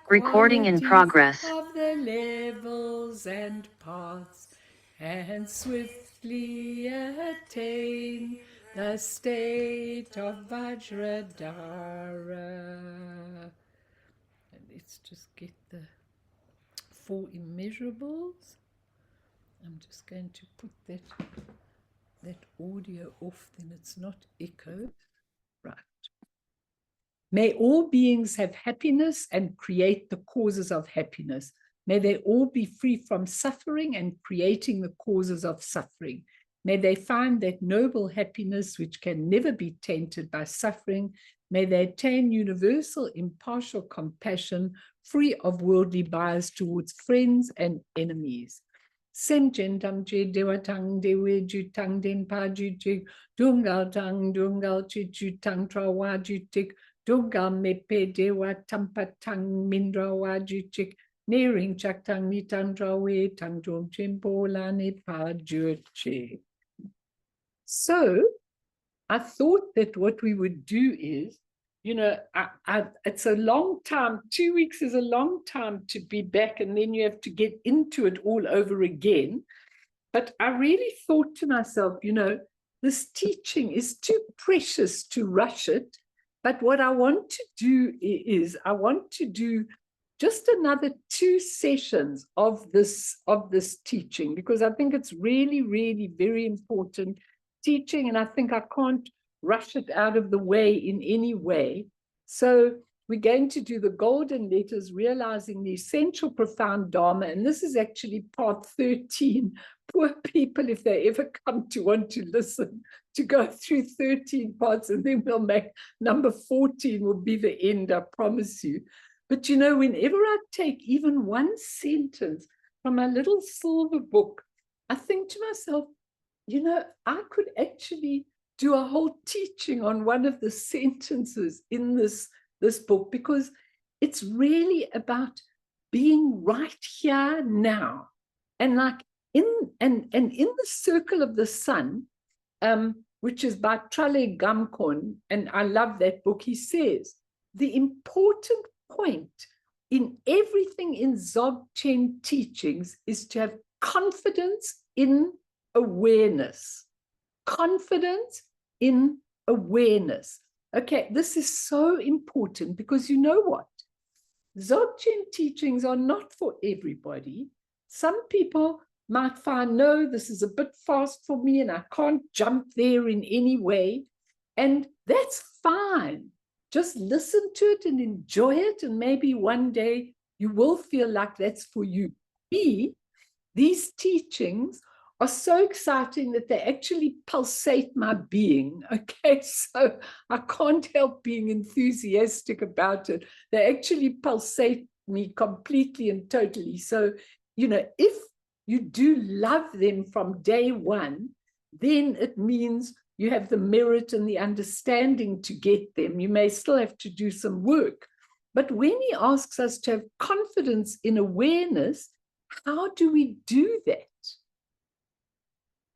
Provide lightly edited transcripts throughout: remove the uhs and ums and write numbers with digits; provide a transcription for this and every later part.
Recording in progress. Of the levels and paths, and swiftly attain the state of Vajradhara. And let's just get the 4 immeasurables. I'm just going to put that audio off, then it's not echoed. Right. May all beings have happiness and create the causes of happiness. May they all be free from suffering and creating the causes of suffering. May they find that noble happiness which can never be tainted by suffering. May they attain universal impartial compassion, free of worldly bias towards friends and enemies. Senjen damje dewatang dewe jutang denpa jutik, dungal tang dungal chitang trawa jutik, dungal mepe dewa tampatang mindrawa jutik, nearing chaktang nitandrawe tang drum chimpola nipa jutik. So I thought that what we would do is, it's a long time. 2 weeks is a long time to be back, and then you have to get into it all over again. But I really thought to myself, this teaching is too precious to rush it. But what I want to do is I want to do just another 2 sessions of this teaching, because I think it's really, really very important teaching, and I think I can't rush it out of the way in any way. So we're going to do the golden letters, realizing the essential profound Dharma, and this is actually part 13. Poor people, if they ever come to want to listen, to go through 13 parts, and then we'll make number 14 will be the end, I promise you. But whenever I take even one sentence from my little silver book, I think to myself, I could actually do a whole teaching on one of the sentences in this book, because it's really about being right here now. And like in the circle of the sun, which is by Trale Gamkon, and I love that book, he says, the important point in everything in Dzogchen teachings is to have confidence in awareness. Confidence in awareness. Okay, this is so important, because you know what? Dzogchen teachings are not for everybody. Some people might find, no, this is a bit fast for me and I can't jump there in any way. And that's fine. Just listen to it and enjoy it. And maybe one day you will feel like that's for you. These teachings are so exciting that they actually pulsate my being. Okay, so I can't help being enthusiastic about it. They actually pulsate me completely and totally. So, if you do love them from day one, then it means you have the merit and the understanding to get them. You may still have to do some work. But when he asks us to have confidence in awareness, how do we do that?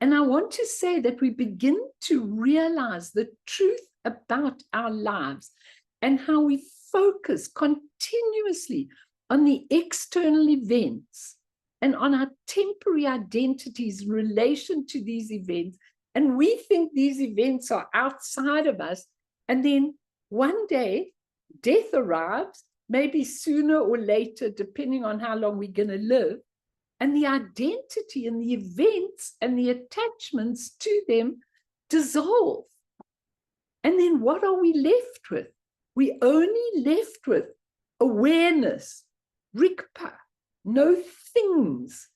And I want to say that we begin to realize the truth about our lives and how we focus continuously on the external events and on our temporary identities in relation to these events. And we think these events are outside of us. And then one day, death arrives, maybe sooner or later, depending on how long we're going to live. And the identity and the events and the attachments to them dissolve. And then what are we left with? We're only left with awareness, rikpa, no things,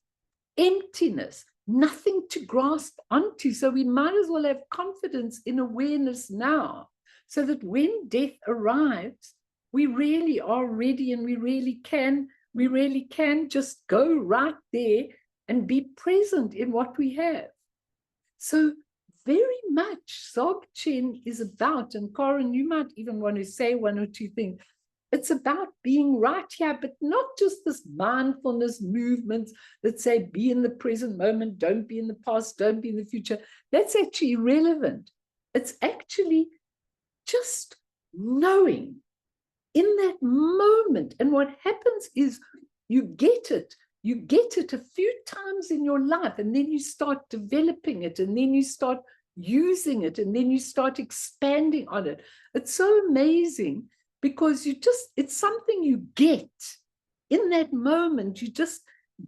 emptiness, nothing to grasp onto. So we might as well have confidence in awareness now, so that when death arrives, we really are ready, and we really can just go right there and be present in what we have. So very much Dzogchen is about, and Corin, you might even want to say 1 or 2 things. It's about being right here, but not just this mindfulness movements that say be in the present moment, don't be in the past, don't be in the future. That's actually irrelevant. It's actually just knowing in that moment. And what happens is you get it a few times in your life, and then you start developing it, and then you start using it, and then you start expanding on it. It's so amazing, because it's something you get in that moment. You just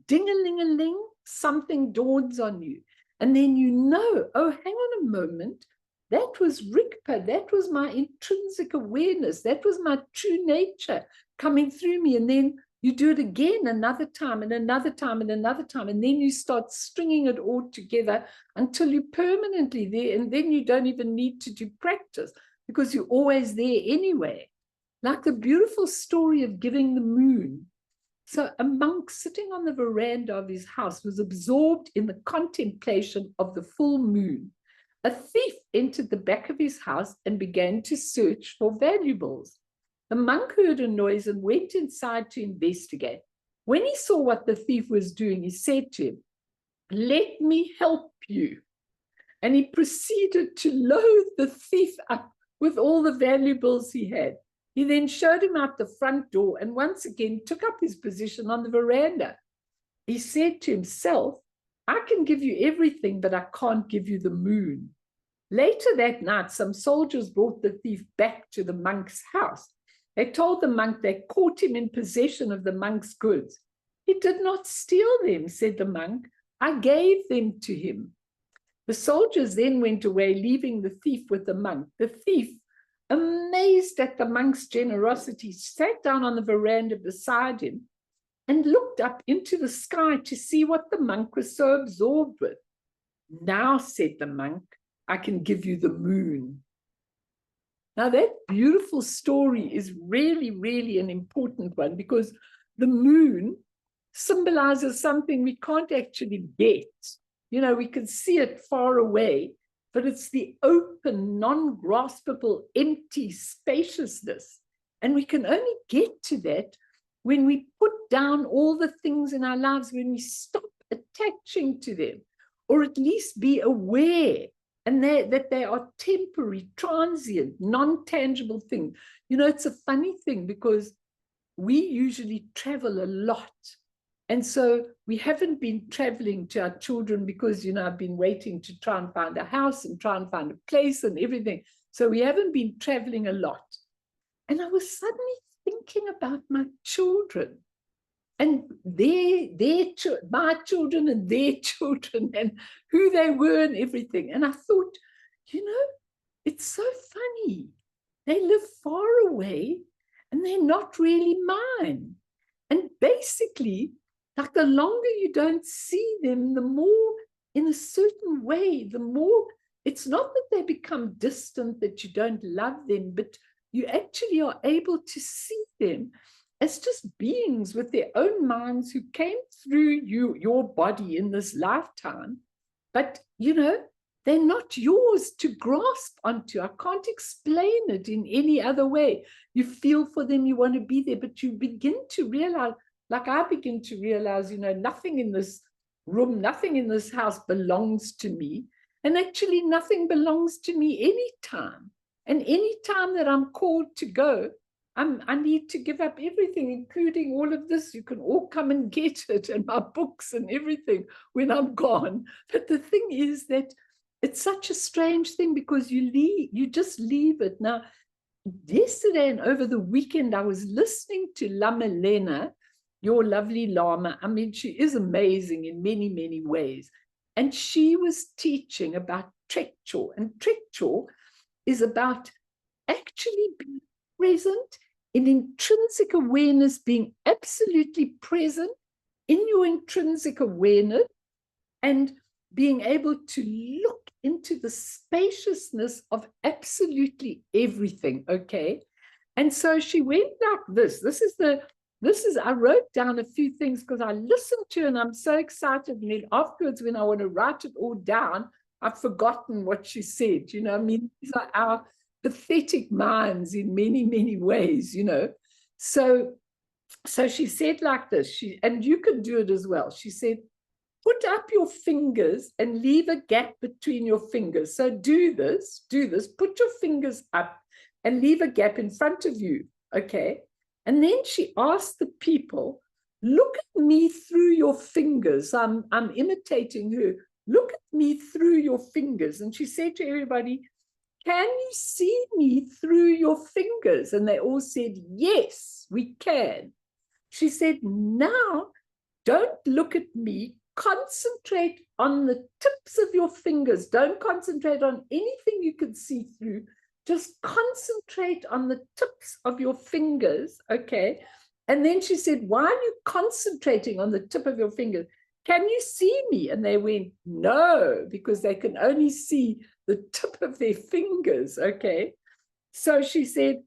ding-a-ling-a-ling, something dawns on you, and then you know, oh, hang on a moment, that was Rigpa, that was my intrinsic awareness, that was my true nature coming through me. And then you do it again another time, and another time, and another time, and then you start stringing it all together until you're permanently there, and then you don't even need to do practice, because you're always there anyway. Like the beautiful story of giving the moon. So a monk sitting on the veranda of his house was absorbed in the contemplation of the full moon. A thief entered the back of his house and began to search for valuables. The monk heard a noise and went inside to investigate. When he saw what the thief was doing, he said to him, "Let me help you." And he proceeded to load the thief up with all the valuables he had. He then showed him out the front door and once again took up his position on the veranda. He said to himself, "I can give you everything, but I can't give you the moon." Later that night, some soldiers brought the thief back to the monk's house. They told the monk they caught him in possession of the monk's goods. "He did not steal them," said the monk. "I gave them to him." The soldiers then went away, leaving the thief with the monk. The thief, amazed at the monk's generosity, sat down on the veranda beside him and looked up into the sky to see what the monk was so absorbed with. "Now," said the monk, "I can give you the moon." Now, that beautiful story is really, really an important one, because the moon symbolizes something we can't actually get. You know, we can see it far away, but it's the open, non-graspable, empty spaciousness. And we can only get to that when we put down all the things in our lives, when we stop attaching to them, or at least be aware and that they are temporary, transient, non-tangible things. You know, it's a funny thing, because we usually travel a lot. And so we haven't been traveling to our children because, you know, I've been waiting to try and find a house and try and find a place and everything. So we haven't been traveling a lot. And I was suddenly thinking about my children and my children and their children and who they were and everything. And I thought, you know, it's so funny. They live far away and they're not really mine. And basically, like, the longer you don't see them, the more, in a certain way, the more, it's not that they become distant, that you don't love them, but you actually are able to see them as just beings with their own minds who came through your body in this lifetime. But, you know, they're not yours to grasp onto. I can't explain it in any other way. You feel for them, you want to be there, but you begin to realize, like I begin to realize, you know, nothing in this room, nothing in this house belongs to me. And actually nothing belongs to me anytime. And anytime that I'm called to go, I need to give up everything, including all of this. You can all come and get it, and my books and everything when I'm gone. But the thing is that it's such a strange thing, because you just leave it. Now, yesterday and over the weekend, I was listening to Lama Lena, your lovely Lama. I mean, she is amazing in many, many ways. And she was teaching about Trekchor. And Trekchor is about actually being present in intrinsic awareness, being absolutely present in your intrinsic awareness, and being able to look into the spaciousness of absolutely everything, okay? And so she went like this. I wrote down a few things because I listened to her and I'm so excited. And then afterwards, when I want to write it all down, I've forgotten what she said. You know, I mean, these are our pathetic minds in many, many ways, you know. So she said like this, and you can do it as well. She said, put up your fingers and leave a gap between your fingers. So do this, put your fingers up and leave a gap in front of you. Okay. And then she asked the people, look at me through your fingers. I'm imitating her. Look at me through your fingers. And she said to everybody, can you see me through your fingers? And they all said, yes, we can. She said, now don't look at me. Concentrate on the tips of your fingers. Don't concentrate on anything you can see through. Just concentrate on the tips of your fingers, okay? And then she said, why are you concentrating on the tip of your fingers? Can you see me? And they went, no, because they can only see the tip of their fingers, okay? So she said,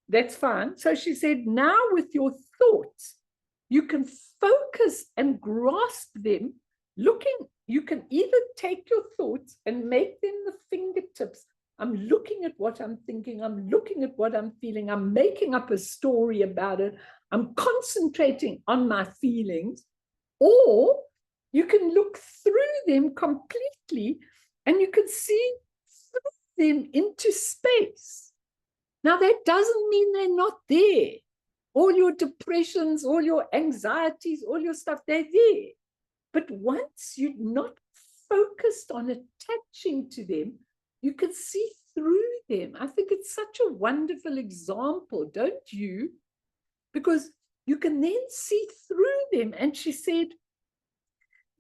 that's fine. So she said, now with your thoughts, you can focus and grasp them. You can either take your thoughts and make them the fingertips. I'm looking at what I'm thinking. I'm looking at what I'm feeling. I'm making up a story about it. I'm concentrating on my feelings. Or you can look through them completely and you can see through them into space. Now, that doesn't mean they're not there. All your depressions, all your anxieties, all your stuff, they're there. But once you're not focused on attaching to them, you can see through them. I think it's such a wonderful example, don't you? Because you can then see through them. And she said,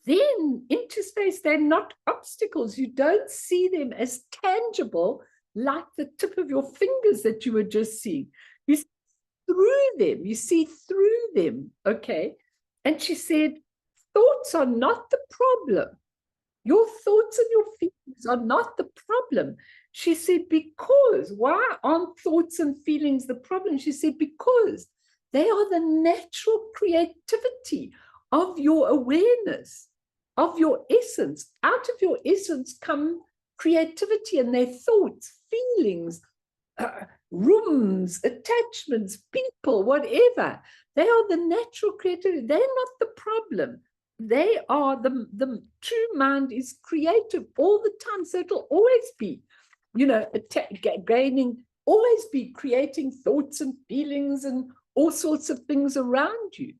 then into space, they're not obstacles. You don't see them as tangible like the tip of your fingers that you were just seeing. You see through them, you see through them, okay? And she said, thoughts are not the problem. Your thoughts and your feelings are not the problem. She said, because, why aren't thoughts and feelings the problem? She said, because they are the natural creativity of your awareness, of your essence. Out of your essence come creativity, and their thoughts, feelings, rooms, attachments, people, whatever. They are the natural creativity. They're not the problem. They are the true mind is creative all the time. So it'll always be, gaining, always be creating thoughts and feelings and all sorts of things around you.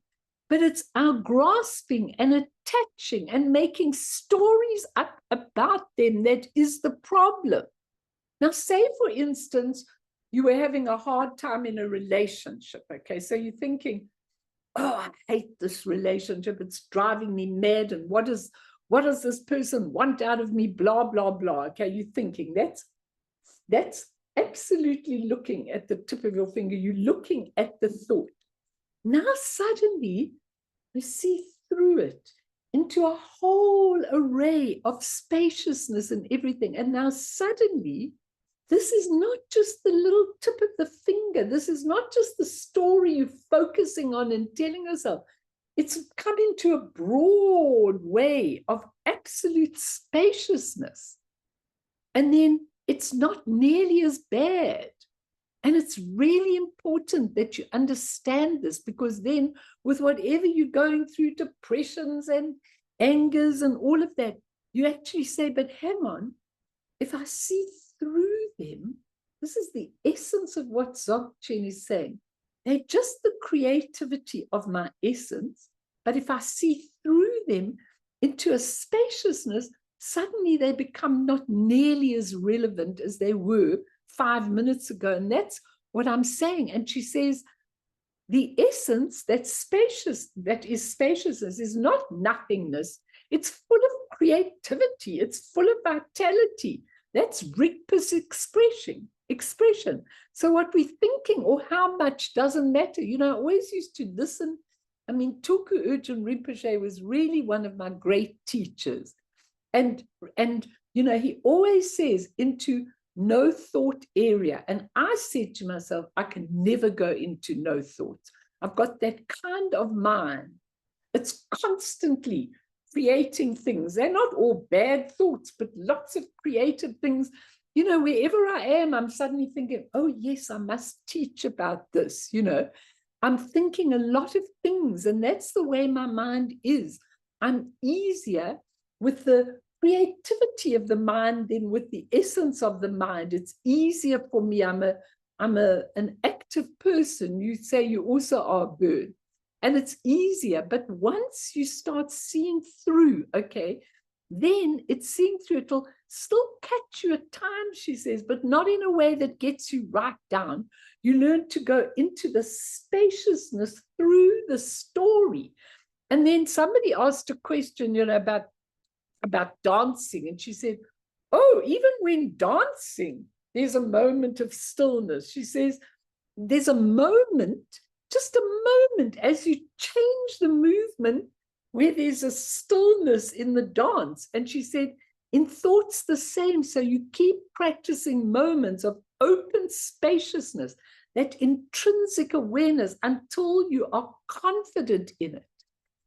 But it's our grasping and attaching and making stories up about them that is the problem. Now, say, for instance, you were having a hard time in a relationship, okay? So you're thinking, oh, I hate this relationship. It's driving me mad. And what does this person want out of me? Blah, blah, blah. Okay, you're thinking that's absolutely looking at the tip of your finger. You're looking at the thought. Now, suddenly, you see through it into a whole array of spaciousness and everything. And now, suddenly, this is not just the little tip of the finger. This is not just the story you're focusing on and telling yourself. It's come into a broad way of absolute spaciousness. And then it's not nearly as bad. And it's really important that you understand this, because then with whatever you're going through, depressions and angers and all of that, you actually say, but hang on, if I see through them, this is the essence of what Dzogchen is saying. They're just the creativity of my essence, but if I see through them into a spaciousness, suddenly they become not nearly as relevant as they were 5 minutes ago. And that's what I'm saying. And she says, the essence that's spacious, that is spaciousness, is not nothingness. It's full of creativity. It's full of vitality. That's Rigpa's expression. So what we're thinking or how much doesn't matter. I always used to listen. I mean, Tulku Urgyen Rinpoche was really one of my great teachers. And he always says, into no thought area. And I said to myself, I can never go into no thoughts. I've got that kind of mind. It's constantly creating things. They're not all bad thoughts, but lots of creative things. Wherever I am, I'm suddenly thinking, oh, yes, I must teach about this. I'm thinking a lot of things, and that's the way my mind is. I'm easier with the creativity of the mind than with the essence of the mind. It's easier for me. I'm a I'm an active person, you say you also are a bird. And it's easier. But once you start seeing through, okay, then it's seeing through. It'll still catch you at times, she says, but not in a way that gets you right down. You learn to go into the spaciousness through the story. And then somebody asked a question, about dancing. And she said, oh, even when dancing, there's a moment of stillness. She says, there's a moment, just a moment, as you change the movement, where there's a stillness in the dance. And she said, in thought's the same. So you keep practicing moments of open spaciousness, that intrinsic awareness, until you are confident in it.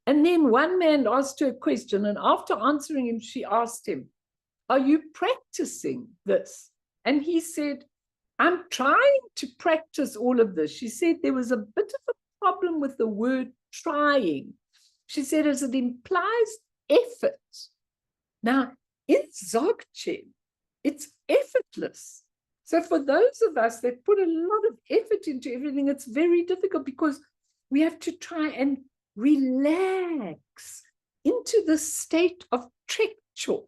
And then one man asked her a question, and after answering him, she asked him, are you practicing this? And he said, I'm trying to practice all of this. She said there was a bit of a problem with the word trying. She said, as it implies effort. Now, in Dzogchen, it's effortless. So for those of us that put a lot of effort into everything, it's very difficult, because we have to try and relax into the state of trekcho,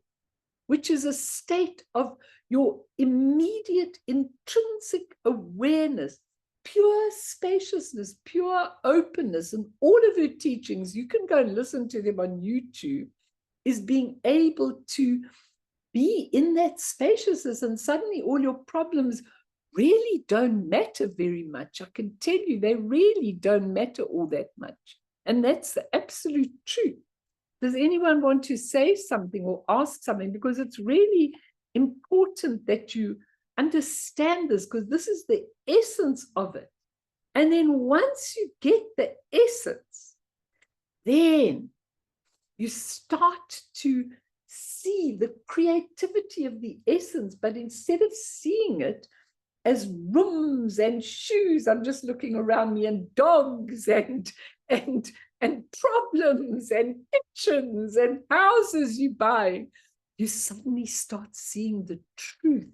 which is a state of your immediate intrinsic awareness, pure spaciousness, pure openness. And all of her teachings, you can go and listen to them on YouTube, is being able to be in that spaciousness, and suddenly all your problems really don't matter very much. I can tell you, they really don't matter all that much. And that's the absolute truth. Does anyone want to say something or ask something? Because it's really important that you understand this, because this is the essence of it. And then once you get the essence, then you start to see the creativity of the essence. But instead of seeing it as rooms and shoes, I'm just looking around me, and dogs and problems and kitchens and houses you buy, you suddenly start seeing the truth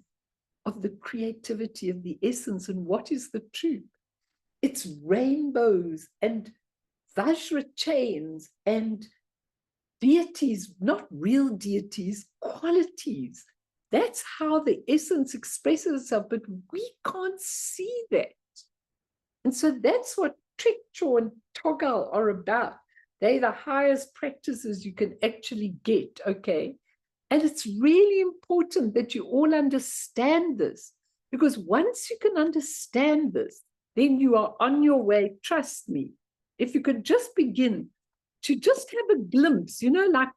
of the creativity of the essence. And what is the truth? It's rainbows and Vajra chains and deities, not real deities, qualities. That's how the essence expresses itself, but we can't see that. And so that's what Trekcho and Togal are about. They're the highest practices you can actually get, okay? And it's really important that you all understand this, because once you can understand this, then you are on your way, trust me. If you could just begin to just have a glimpse, like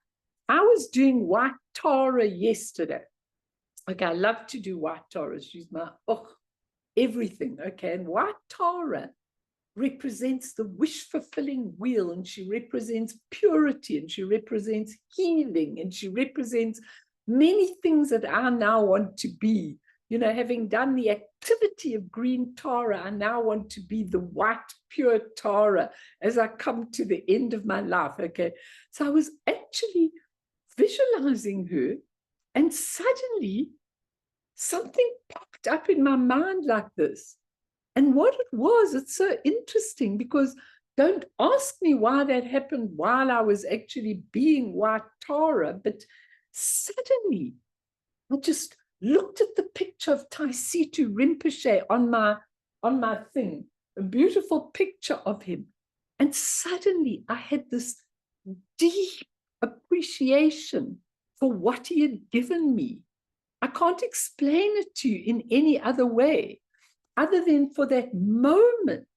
I was doing White Tara yesterday. Okay, I love to do White Tara. She's my, everything, okay? And White Tara represents the wish-fulfilling wheel, and she represents purity, and she represents healing, and she represents many things that I now want to be. Having done the activity of green Tara, I now want to be the white, pure Tara as I come to the end of my life, okay? So I was actually visualizing her, and suddenly something popped up in my mind like this. And what it was, it's so interesting, because don't ask me why that happened while I was actually being White Tara, but suddenly I just looked at the picture of Taisitu Rinpoche on my thing, a beautiful picture of him. And suddenly I had this deep appreciation for what he had given me. I can't explain it to you in any other way, other than for that moment.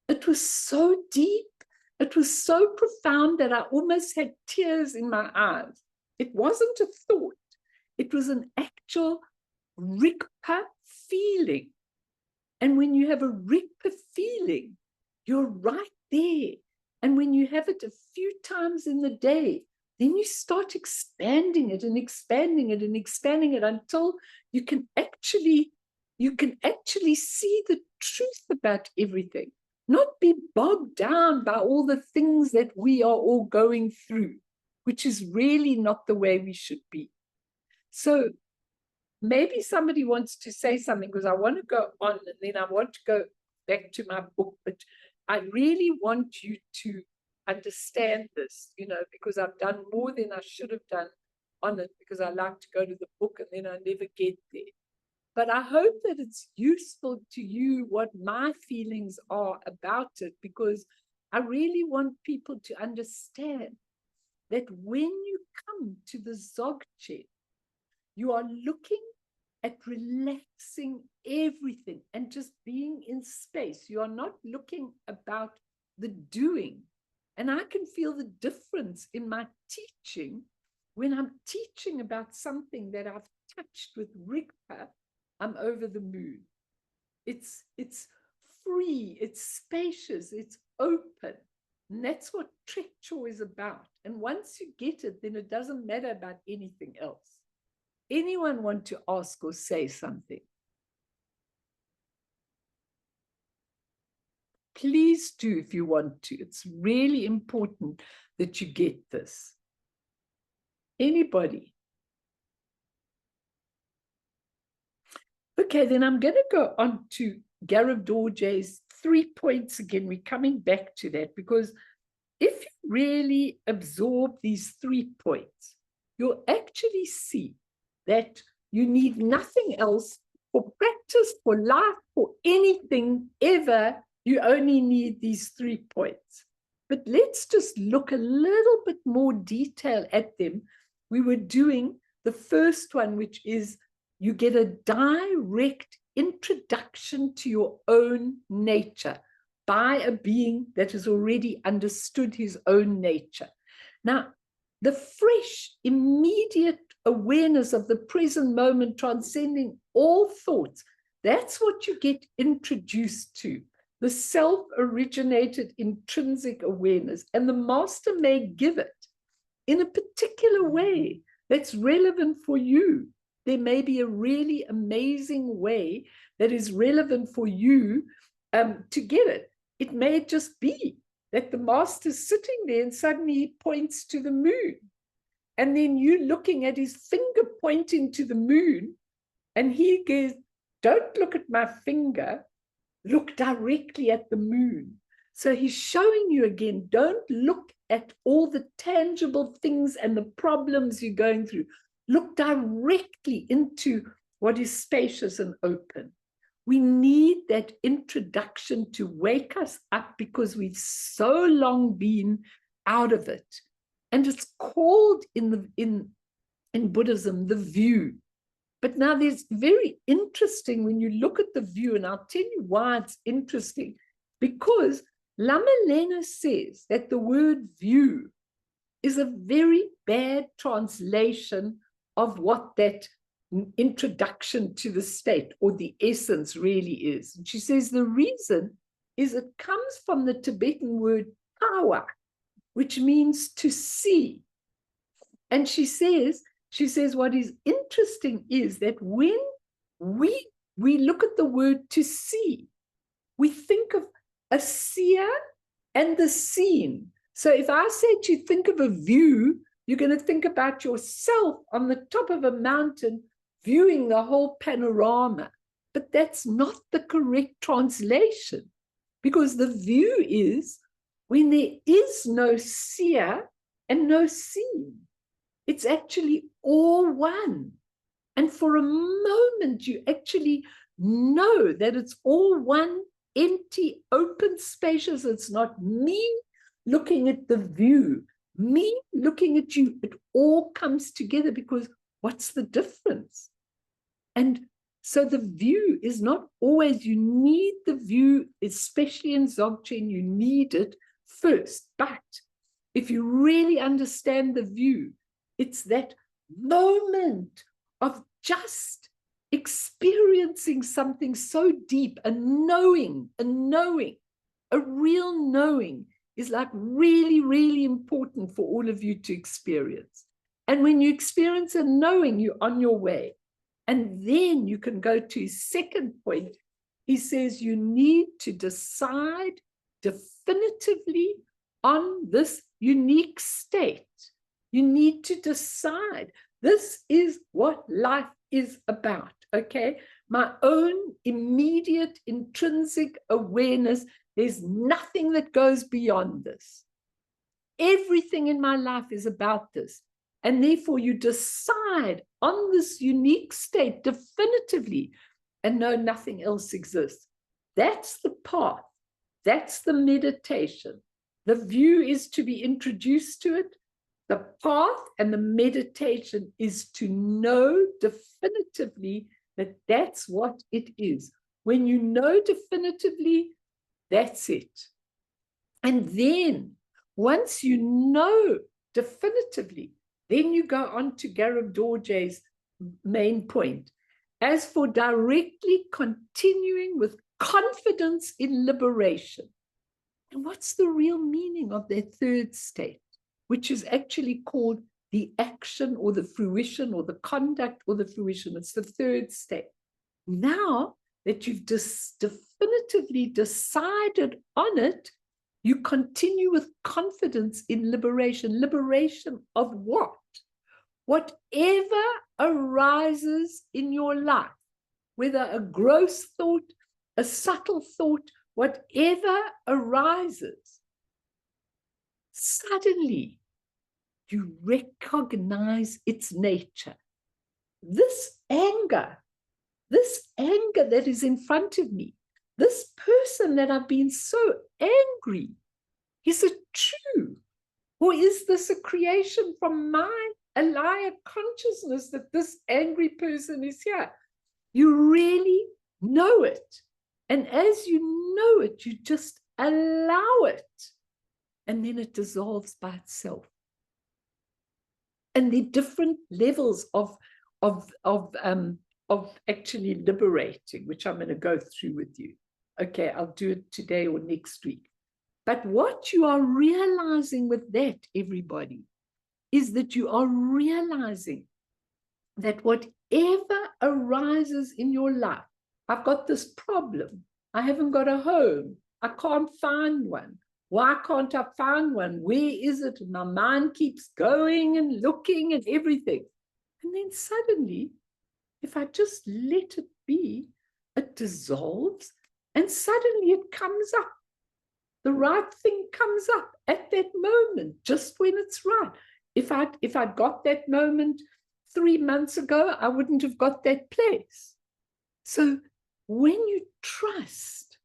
It was so deep, it was so profound that I almost had tears in my eyes. It wasn't a thought, it was an actual Rigpa feeling. And when you have a Rigpa feeling, you're right there. And when you have it a few times in the day, then you start expanding it and expanding it and expanding it until you can actually see the truth about everything, not be bogged down by all the things that we are all going through, which is really not the way we should be. So maybe somebody wants to say something, because I want to go on and then I want to go back to my book, but I really want you to understand this, because I've done more than I should have done on it, because I like to go to the book and then I never get there. But I hope that it's useful to you what my feelings are about it, because I really want people to understand that when you come to the Dzogchen, you are looking at relaxing everything and just being in space. You are not looking about the doing. And I can feel the difference in my teaching when I'm teaching about something that I've touched with Rigpa. I'm over the moon. It's free, it's spacious, it's open. And that's what Trekchor is about. And once you get it, then it doesn't matter about anything else. Anyone want to ask or say something? Please do if you want to. It's really important that you get this. Anybody? Okay, then I'm going to go on to Garab Dorje's 3 points again. We're coming back to that, because if you really absorb these 3 points, you'll actually see that you need nothing else for practice, for life, for anything ever. You only need these 3 points. But let's just look a little bit more detail at them. We were doing the first one, which is you get a direct introduction to your own nature by a being that has already understood his own nature. Now, the fresh, immediate awareness of the present moment, transcending all thoughts, that's what you get introduced to. The self-originated intrinsic awareness. And the master may give it in a particular way that's relevant for you. There may be a really amazing way that is relevant for you to get it. It may just be that the master's sitting there and suddenly he points to the moon. And then you looking at his finger pointing to the moon, and he goes, don't look at my finger, look directly at the moon. So he's showing you again, don't look at all the tangible things and the problems you're going through. Look directly into what is spacious and open. We need that introduction to wake us up, because we've so long been out of it. And it's called in Buddhism, the view. But now there's very interesting when you look at the view, and I'll tell you why it's interesting, because Lama Lena says that the word view is a very bad translation of what that introduction to the state or the essence really is. And she says the reason is it comes from the Tibetan word kawa, which means to see. And she says what is interesting is that when we look at the word to see, we think of a seer and the seen. So if I say to you, think of a view, you're going to think about yourself on the top of a mountain viewing the whole panorama. But that's not the correct translation, because the view is when there is no seer and no seen. It's actually all one. And for a moment, you actually know that it's all one, empty, open, spacious. It's not me looking at the view, me looking at you. It all comes together, because what's the difference? And so the view is not always, you need the view, especially in Dzogchen, you need it first. But if you really understand the view, it's that moment of just experiencing something so deep, a knowing, a real knowing is like really, really important for all of you to experience. And when you experience a knowing, you're on your way. And then you can go to his second point. He says you need to decide definitively on this unique state. You need to decide. This is what life is about, okay? My own immediate intrinsic awareness, there's nothing that goes beyond this. Everything in my life is about this. And therefore you decide on this unique state definitively, and no, nothing else exists. That's the path. That's the meditation. The view is to be introduced to it. The path and the meditation is to know definitively that that's what it is. When you know definitively, that's it. And then, once you know definitively, then you go on to Garab Dorje's main point. As for directly continuing with confidence in liberation. And what's the real meaning of that third state, which is actually called the action or the fruition or the conduct or the fruition? It's the third state. Now that you've definitively decided on it, you continue with confidence in liberation. Liberation of what? Whatever arises in your life, whether a gross thought, a subtle thought, whatever arises, suddenly you recognize its nature. This anger that is in front of me, this person that I've been so angry, is it true? Or is this a creation from my Alaya consciousness that this angry person is here? You really know it. And as you know it, you just allow it. And then it dissolves by itself. And the different levels of actually liberating, which I'm going to go through with you. Okay, I'll do it today or next week. But what you are realizing with that, everybody, is that you are realizing that whatever arises in your life, I've got this problem. I haven't got a home. I can't find one. Why can't I find one? Where is it? My mind keeps going and looking and everything. And then suddenly, if I just let it be, it dissolves and suddenly it comes up. The right thing comes up at that moment, just when it's right. If I'd got that moment 3 months ago, I wouldn't have got that place. So when you trust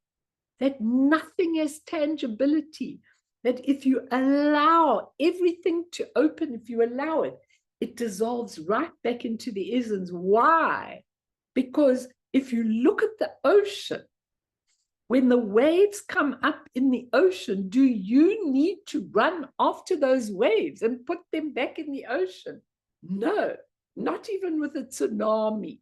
that nothing has tangibility, that if you allow everything to open, if you allow it, it dissolves right back into the essence. Why? Because if you look at the ocean, when the waves come up in the ocean, do you need to run after those waves and put them back in the ocean? No, not even with a tsunami.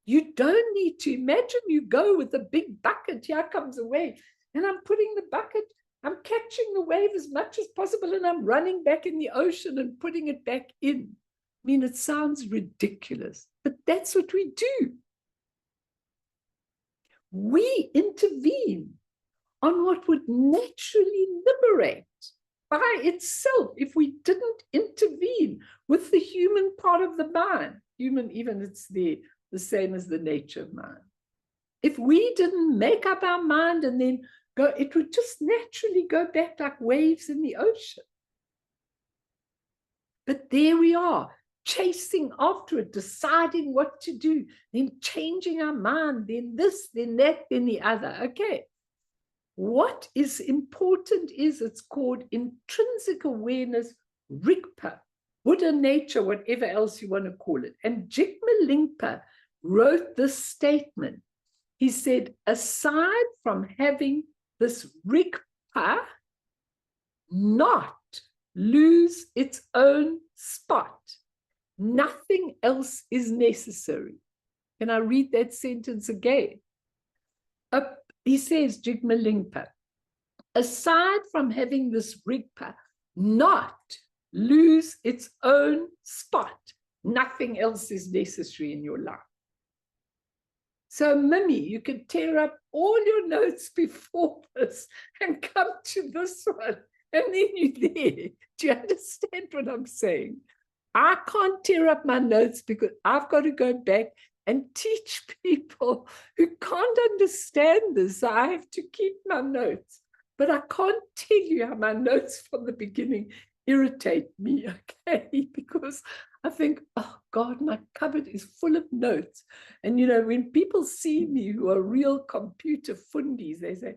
You don't need to. Imagine you go with a big bucket, here comes a wave, and I'm putting the bucket, I'm catching the wave as much as possible, and I'm running back in the ocean and putting it back in. I mean, it sounds ridiculous, but that's what we do. We intervene on what would naturally liberate by itself if we didn't intervene with the human part of the mind. Human, even it's the same as the nature of mind. If we didn't make up our mind and then go, it would just naturally go back like waves in the ocean. But there we are, chasing after it, deciding what to do, then changing our mind, then this, then that, then the other. Okay. What is important is it's called intrinsic awareness, Rigpa, Buddha nature, whatever else you want to call it. And Jigme Lingpa wrote this statement. He said, aside from having this Rigpa not lose its own spot, nothing else is necessary. Can I read that sentence again? He says, Jigme Lingpa, aside from having this Rigpa not lose its own spot, nothing else is necessary in your life. So, Mimi, you can tear up all your notes before this and come to this one, and then you're there. Do you understand what I'm saying? I can't tear up my notes because I've got to go back and teach people who can't understand this. So I have to keep my notes. But I can't tell you how my notes from the beginning irritate me, okay? Because I think, oh God, my cupboard is full of notes. And, you know, when people see me who are real computer fundies, they say,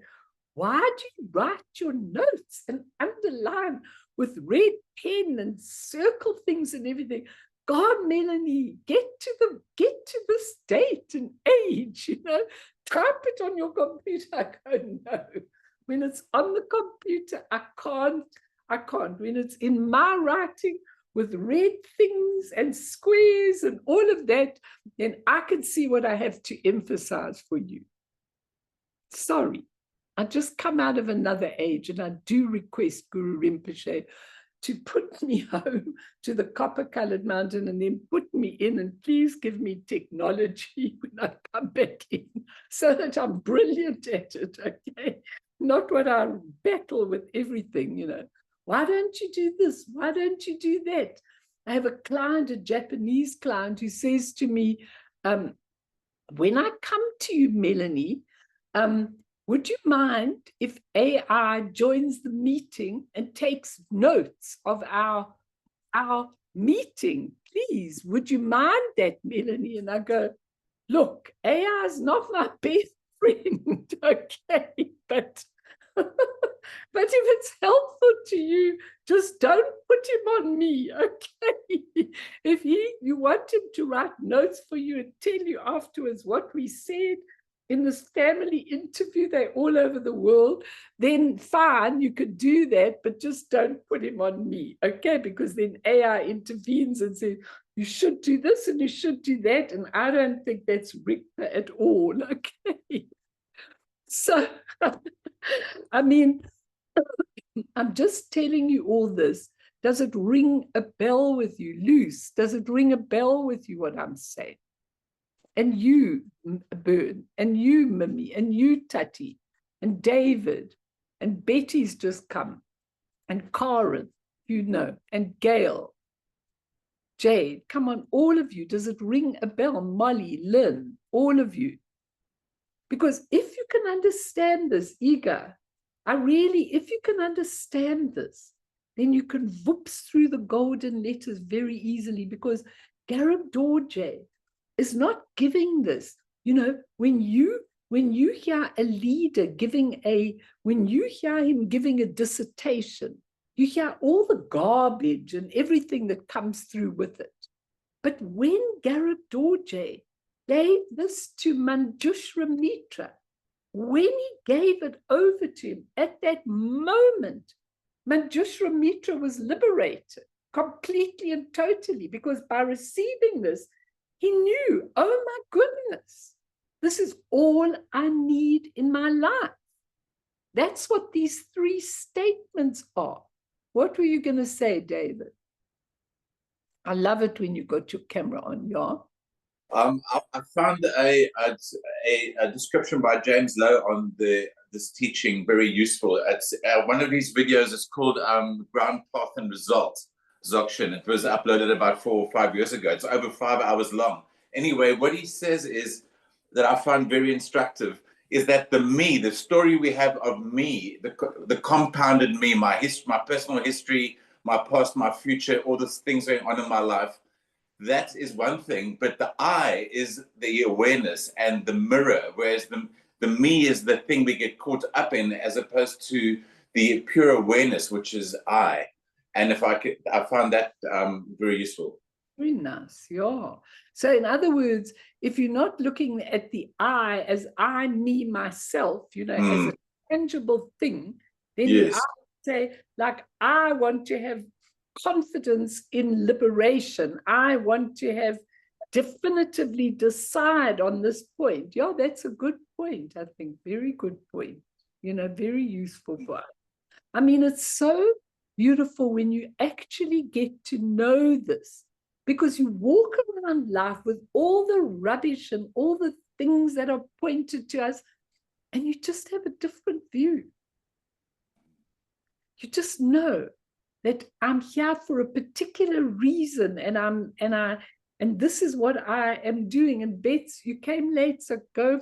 why do you write your notes and underline with red pen and circle things and everything? God, Melanie, get to this date and age, you know, type it on your computer. I go, no. When it's on the computer, I can't. When it's in my writing with red things and squares and all of that, then I can see what I have to emphasize for you. Sorry. I just come out of another age, and I do request Guru Rinpoche to put me home to the copper-colored mountain and then put me in, and please give me technology when I come back in so that I'm brilliant at it, okay? Not what I battle with everything, you know. Why don't you do this? Why don't you do that? I have a client, a Japanese client, who says to me, when I come to you, Melanie, would you mind if AI joins the meeting and takes notes of our meeting? Please, would you mind that, Melanie? And I go, look, AI is not my best friend, okay, but but if it's helpful to you, just don't put him on me, okay? If you want him to write notes for you and tell you afterwards what we said in this family interview, they're all over the world, then fine, you could do that, but just don't put him on me, okay? Because then AI intervenes and says, you should do this and you should do that, and I don't think that's Richter at all, okay? So, I mean, I'm just telling you all this. Does it ring a bell with you, Luce? Does it ring a bell with you, what I'm saying? And you, Bern, and you, Mimi, and you, Tati, and David, and Betty's just come, and Karen, you know, and Gail, Jade, come on, all of you. Does it ring a bell? Molly, Lynn, all of you. Because if you can understand this, Iga, if you can understand this, then you can whoops through the golden letters very easily, because Garab Dorje is not giving this. You know, when you hear a leader when you hear him giving a dissertation, you hear all the garbage and everything that comes through with it. But when Garab Dorje gave this to Manjushra Mitra, when he gave it over to him, at that moment, Manjushra Mitra was liberated completely and totally, because by receiving this, he knew, oh my goodness, this is all I need in my life. That's what these three statements are. What were you going to say, David? I love it when you got your camera on, yeah? I found a description by James Lowe on this teaching very useful. It's one of these videos is called Ground Path and Result, Zokshin. It was uploaded about 4 or 5 years ago. It's over 5 hours long. Anyway, what he says is that I find very instructive is that the story we have of me, the compounded me, my history, my personal history, my past, my future, all the things going on in my life, that is one thing, but the I is the awareness and the mirror, whereas the me is the thing we get caught up in, as opposed to the pure awareness, which is I. And I found that very useful. Very nice, yeah. So in other words, if you're not looking at the I as I, me, myself, you know, as a tangible thing, then you say, like, I want to have confidence in liberation. I want to have definitively decide on this point. Yeah, that's a good point, I think. Very good point. You know, very useful for us. I mean, it's so beautiful when you actually get to know this, because you walk around life with all the rubbish and all the things that are pointed to us, and you just have a different view. You just know. that I'm here for a particular reason, and this is what I am doing. And Bets, you came late, so go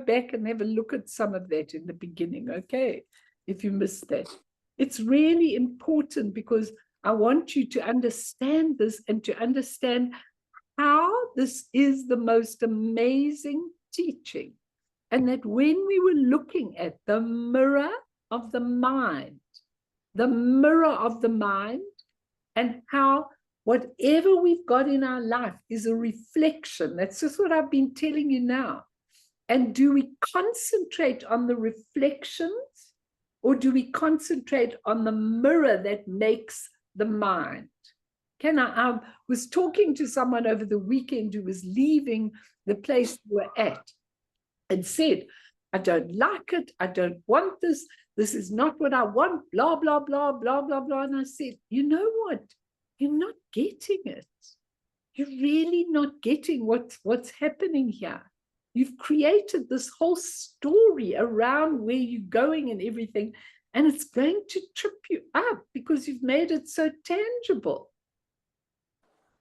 back and have a look at some of that in the beginning, okay? If you missed that. It's really important because I want you to understand this and to understand how this is the most amazing teaching. And that when we were looking at the mirror of the mind, and how whatever we've got in our life is a reflection. That's just what I've been telling you now. And do we concentrate on the reflections, or do we concentrate on the mirror that makes the mind? I was talking to someone over the weekend who was leaving the place we were at and said, I don't like it. I don't want this. This is not what I want, blah, blah, blah, blah, blah, blah. And I said, you know what? You're not getting it. You're really not getting what's happening here. You've created this whole story around where you're going and everything, and it's going to trip you up because you've made it so tangible.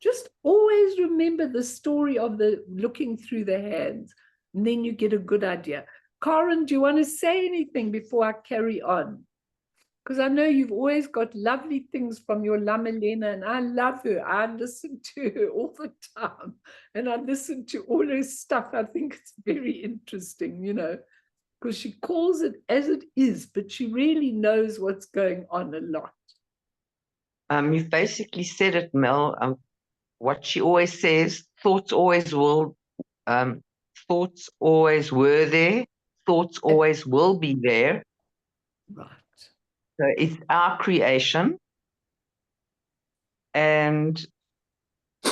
Just always remember the story of the looking through the hands, and then you get a good idea. Karen, do you want to say anything before I carry on? Because I know you've always got lovely things from your Lamelena, and I love her. I listen to her all the time, and I listen to all her stuff. I think it's very interesting, you know, because she calls it as it is, but she really knows what's going on a lot. You've basically said it, Mel. What she always says, thoughts always were there, thoughts always will be there. Right. So it's our creation, and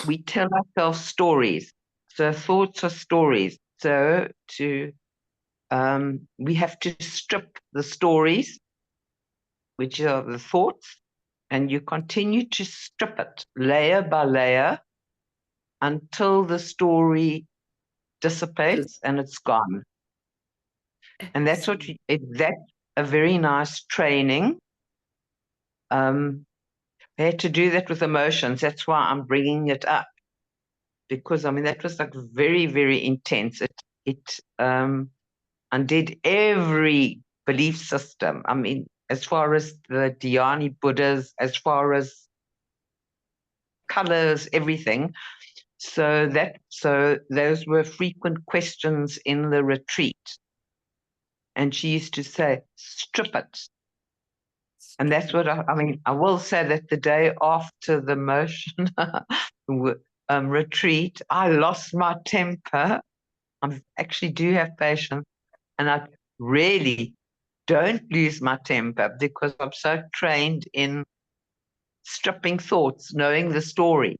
we tell ourselves stories. So thoughts are stories. So we have to strip the stories, which are the thoughts, and you continue to strip it layer by layer until the story dissipates and it's gone. And that's what that's a very nice training. I had to do that with emotions. That's why I'm bringing it up, because I mean that was like very, very intense. It undid every belief system. I mean, as far as the Dhyani Buddhas, as far as colors, everything. So those were frequent questions in the retreat. And she used to say, strip it. And that's what I mean. I will say that the day after the motion retreat, I lost my temper. I actually do have patience, and I really don't lose my temper because I'm so trained in stripping thoughts, knowing the story.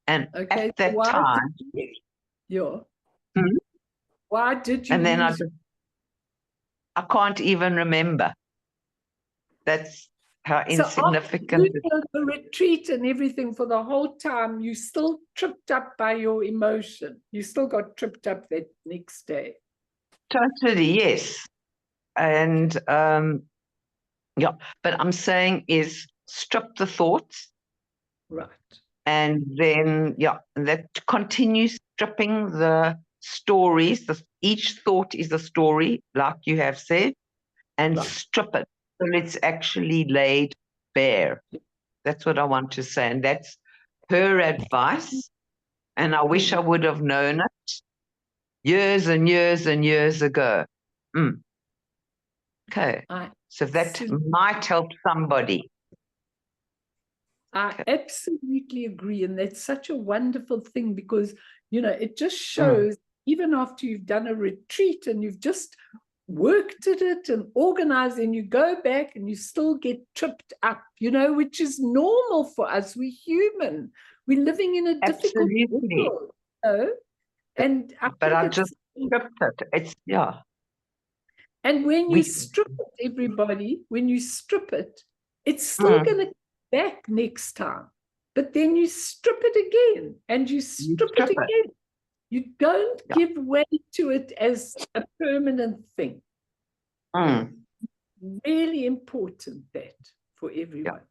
And at that time, why did you? And then I can't even remember. That's how insignificant. So after the retreat and everything for the whole time, you still tripped up by your emotion. You still got tripped up that next day. Totally, yes. And yeah, but I'm saying is strip the thoughts. Right. And then, yeah, that continues stripping the stories. Each thought is a story, like you have said, and strip it till it's actually laid bare. That's what I want to say. And that's her advice. And I wish I would have known it years and years and years ago. Okay. So that might help somebody. I absolutely agree. And that's such a wonderful thing because, you know, it just shows, even after you've done a retreat and you've just worked at it and organized, and you go back and you still get tripped up, you know, which is normal for us. We're human. We're living in a difficult world, you know? And I just stripped it. It's, yeah. And when you strip it, everybody, when you strip it, it's still going to come back next time. But then you strip it again, and you strip it again. You don't give way to it as a permanent thing. Really important that for everyone.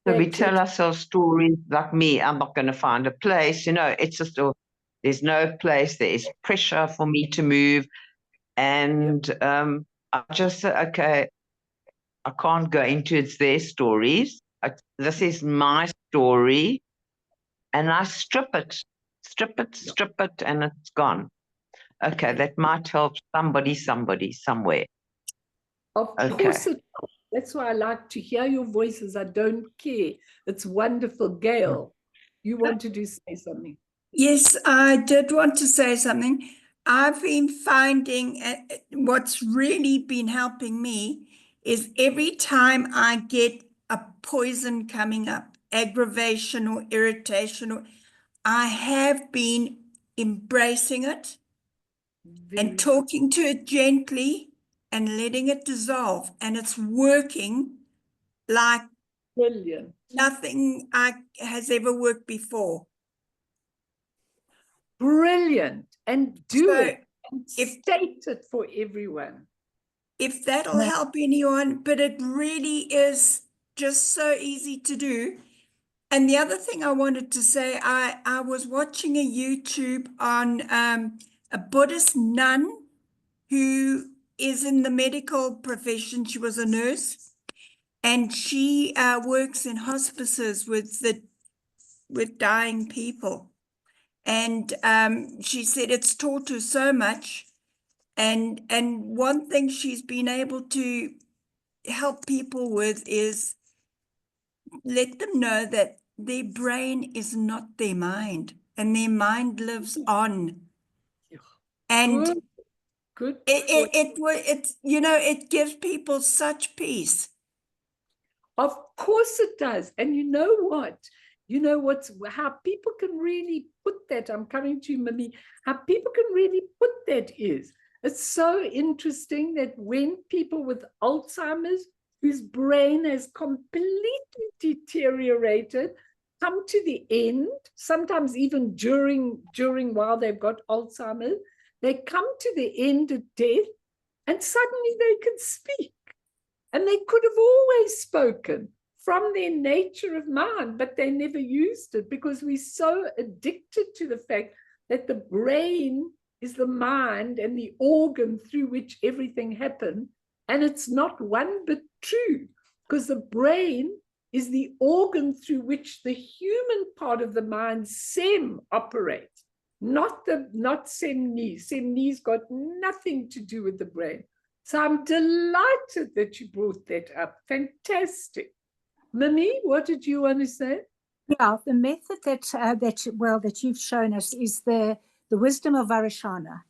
So we That's tell it. ourselves stories like me, I'm not going to find a place. You know, it's just, there's no place. There is pressure for me to move. And I just say, okay, I can't go into their stories. This is my story. And I strip it, and it's gone. Okay, that might help somebody, somewhere. Of Okay. course it does. That's why I like to hear your voices. I don't care. It's wonderful. Gail, you wanted to say something. Yes, I did want to say something. I've been finding what's really been helping me is every time I get a poison coming up, aggravation or irritation, I have been embracing it and talking to it gently and letting it dissolve. And it's working like Brilliant. nothing has ever worked before. Brilliant. And do So it. And state it for everyone. If that'll help anyone, but it really is just so easy to do. And the other thing I wanted to say, I was watching a YouTube on a Buddhist nun who is in the medical profession. She was a nurse, and she works in hospices with dying people. And she said it's taught her so much. And one thing she's been able to help people with is let them know that their brain is not their mind, and their mind lives on. And Good. it gives people such peace. Of course it does. And you know what? You know how people can really put that. I'm coming to you, Mimi. How people can really put that is. It's so interesting that when people with Alzheimer's, whose brain has completely deteriorated, come to the end, sometimes even during while they've got Alzheimer's, they come to the end of death, and suddenly they can speak. And they could have always spoken from their nature of mind, but they never used it because we're so addicted to the fact that the brain is the mind and the organ through which everything happened. And it's not one bit true, because the brain is the organ through which the human part of the mind, SEM, operates, not SEM-Ni. SEM-Ni's got nothing to do with the brain. So I'm delighted that you brought that up. Fantastic. Mimi, what did you want to say? Yeah, the method that you've shown us is the wisdom of Varashana.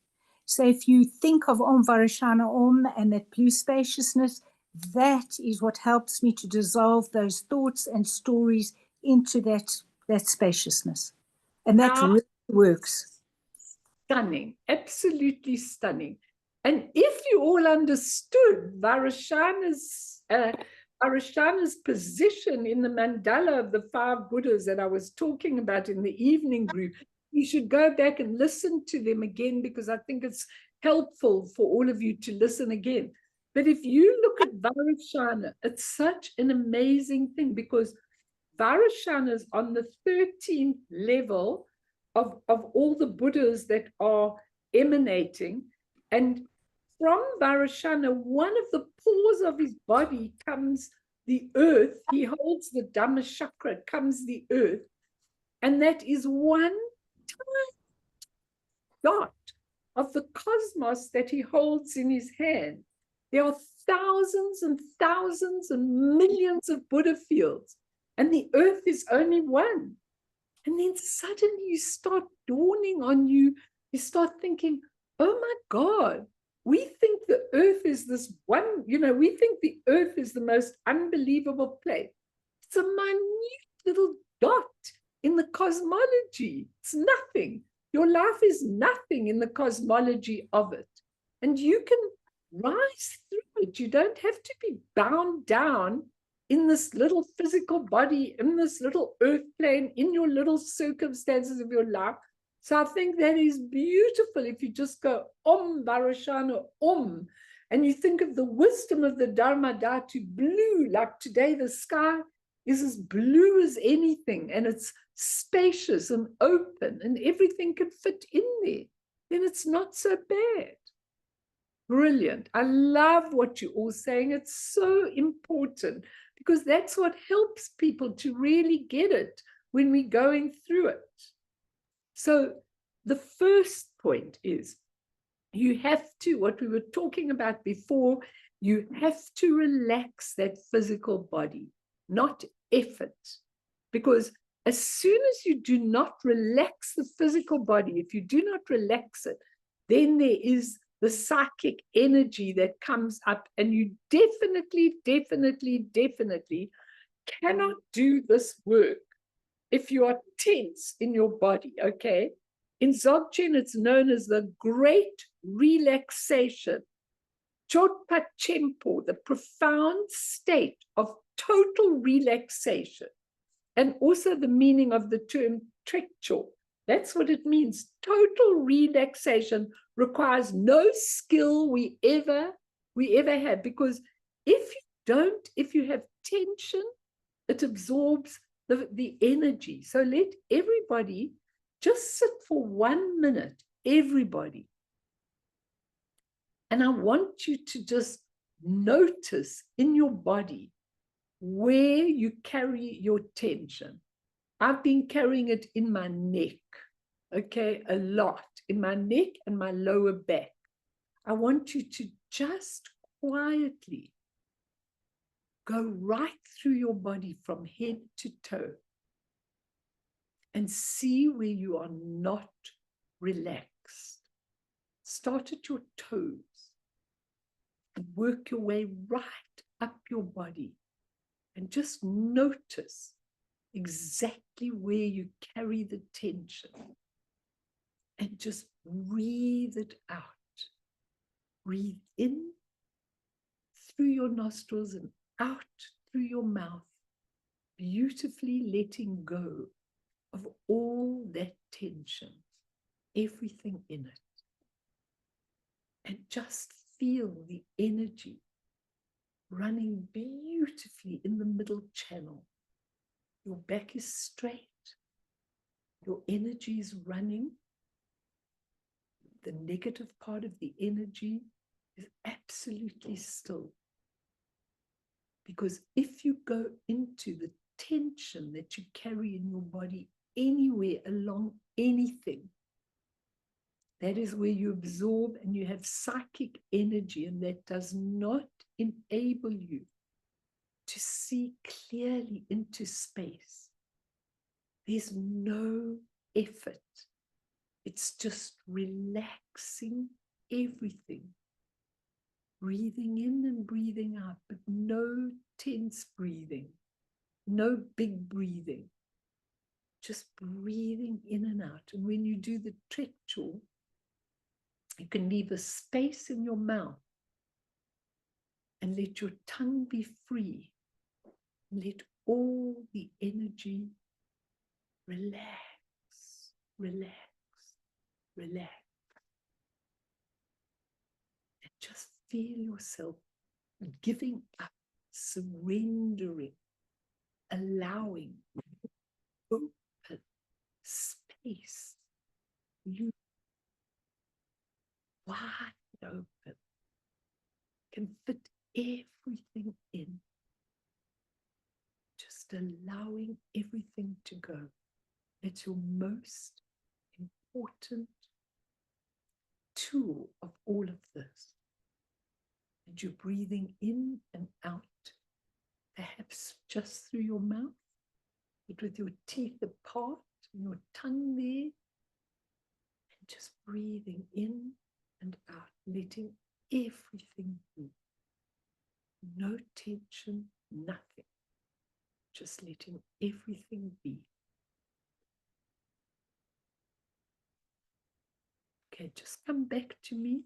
So if you think of Om Varashana Om and that blue spaciousness, that is what helps me to dissolve those thoughts and stories into that spaciousness. And that really works. Stunning, absolutely stunning. And if you all understood Varashana's position in the mandala of the 5 Buddhas that I was talking about in the evening group, you should go back and listen to them again, because I think it's helpful for all of you to listen again. But if you look at Varashana, it's such an amazing thing, because Varashana is on the 13th level of all the Buddhas that are emanating. And from Varashana, one of the pores of his body comes the earth. He holds the Dhamma chakra, comes the earth. And that is one tiny dot of the cosmos that he holds in his hand. There are thousands and thousands and millions of Buddha fields, and the earth is only one. And then suddenly you start dawning on you, you start thinking, oh my God, we think the earth is this one, we think the earth is the most unbelievable place. It's a minute little dot in the cosmology. It's nothing. Your life is nothing in the cosmology of it. And you can rise through it. You don't have to be bound down in this little physical body, in this little earth plane, in your little circumstances of your life. So I think that is beautiful if you just go Om Varashana Om, and you think of the wisdom of the Dharma Dhatu blue, like today the sky is as blue as anything, and it's spacious and open, and everything can fit in there, then it's not so bad. Brilliant. I love what you're all saying. It's so important, because that's what helps people to really get it when we're going through it. So the first point is, you have to, what we were talking about before, you have to relax that physical body, not effort. Because as soon as you do not relax the physical body, if you do not relax it, then there is the psychic energy that comes up, and you definitely cannot do this work if you are tense in your body, okay? In Dzogchen, it's known as the great relaxation. Chotpa Chempo, the profound state of total relaxation. And also the meaning of the term trekcho. That's what it means. Total relaxation requires no skill we ever have. Because if you have tension, it absorbs the energy. So let everybody just sit for 1 minute, everybody. And I want you to just notice in your body where you carry your tension. I've been carrying it in my neck, okay, a lot, in my neck and my lower back. I want you to just quietly go right through your body from head to toe and see where you are not relaxed. Start at your toes and work your way right up your body, and just notice exactly where you carry the tension, and just breathe it out. Breathe in through your nostrils and out through your mouth, beautifully letting go of all that tension, everything in it. And just feel the energy running beautifully in the middle channel. Your back is straight. Your energy is running. The negative part of the energy is absolutely still. Because if you go into the tension that you carry in your body anywhere along anything, that is where you absorb and you have psychic energy, and that does not enable you to see clearly into space. There's no effort. It's just relaxing everything. Breathing in and breathing out, but no tense breathing, no big breathing. Just breathing in and out. And when you do the trekcho, you can leave a space in your mouth and let your tongue be free. Let all the energy relax, relax, relax. And just feel yourself giving up, surrendering, allowing, open space. You wide open, can fit everything in. Just allowing everything to go. It's your most important tool of all of this. And you're breathing in and out, perhaps just through your mouth, but with your teeth apart and your tongue there, and just breathing in and out, letting everything be. No tension, nothing. Just letting everything be. Okay, just come back to me.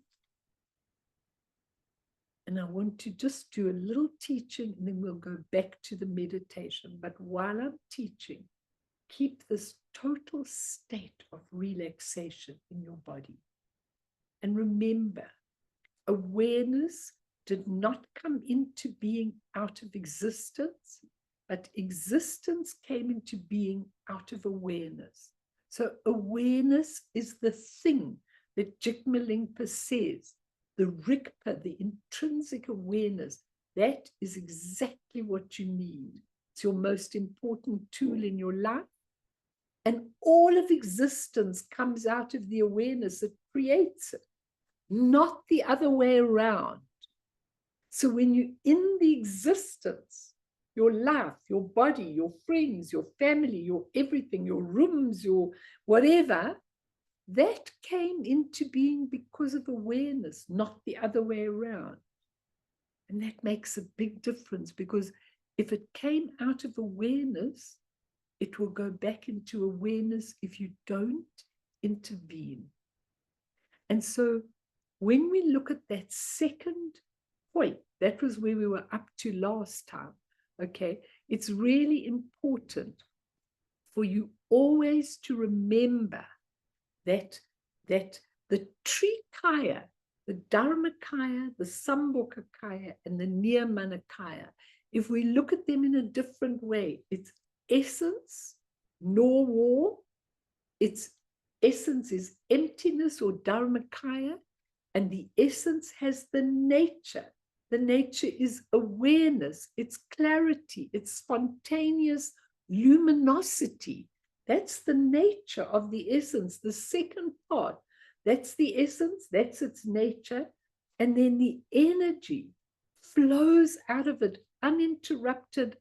And I want to just do a little teaching, and then we'll go back to the meditation. But while I'm teaching, keep this total state of relaxation in your body. And remember, awareness did not come into being out of existence. but existence came into being out of awareness. So awareness is the thing that Jigmelinpa says, the Rigpa, the intrinsic awareness. That is exactly what you need. It's your most important tool in your life. And all of existence comes out of the awareness that creates it, not the other way around. So when you're in the existence, your life, your body, your friends, your family, your everything, your rooms, your whatever, that came into being because of awareness, not the other way around. And that makes a big difference, because if it came out of awareness, it will go back into awareness if you don't intervene. And so when we look at that second point, that was where we were up to last time, okay? It's really important for you always to remember that the Trikaya, the Dharmakaya, the Sambhogakaya, and the Nirmanakaya, if we look at them in a different way, it's essence, nor war. Its essence is emptiness or Dharmakaya, and the essence has the nature. The nature is awareness, it's clarity, it's spontaneous luminosity. That's the nature of the essence. The second part, that's the essence, that's its nature. And then the energy flows out of it, uninterrupted,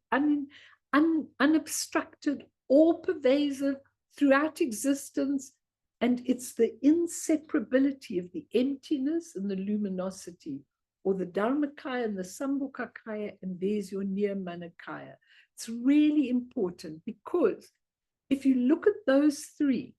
unobstructed, all pervasive throughout existence. And it's the inseparability of the emptiness and the luminosity, or the Dharmakaya and the Sambhogakaya, and there's your Nirmanakaya. It's really important, because if you look at those three,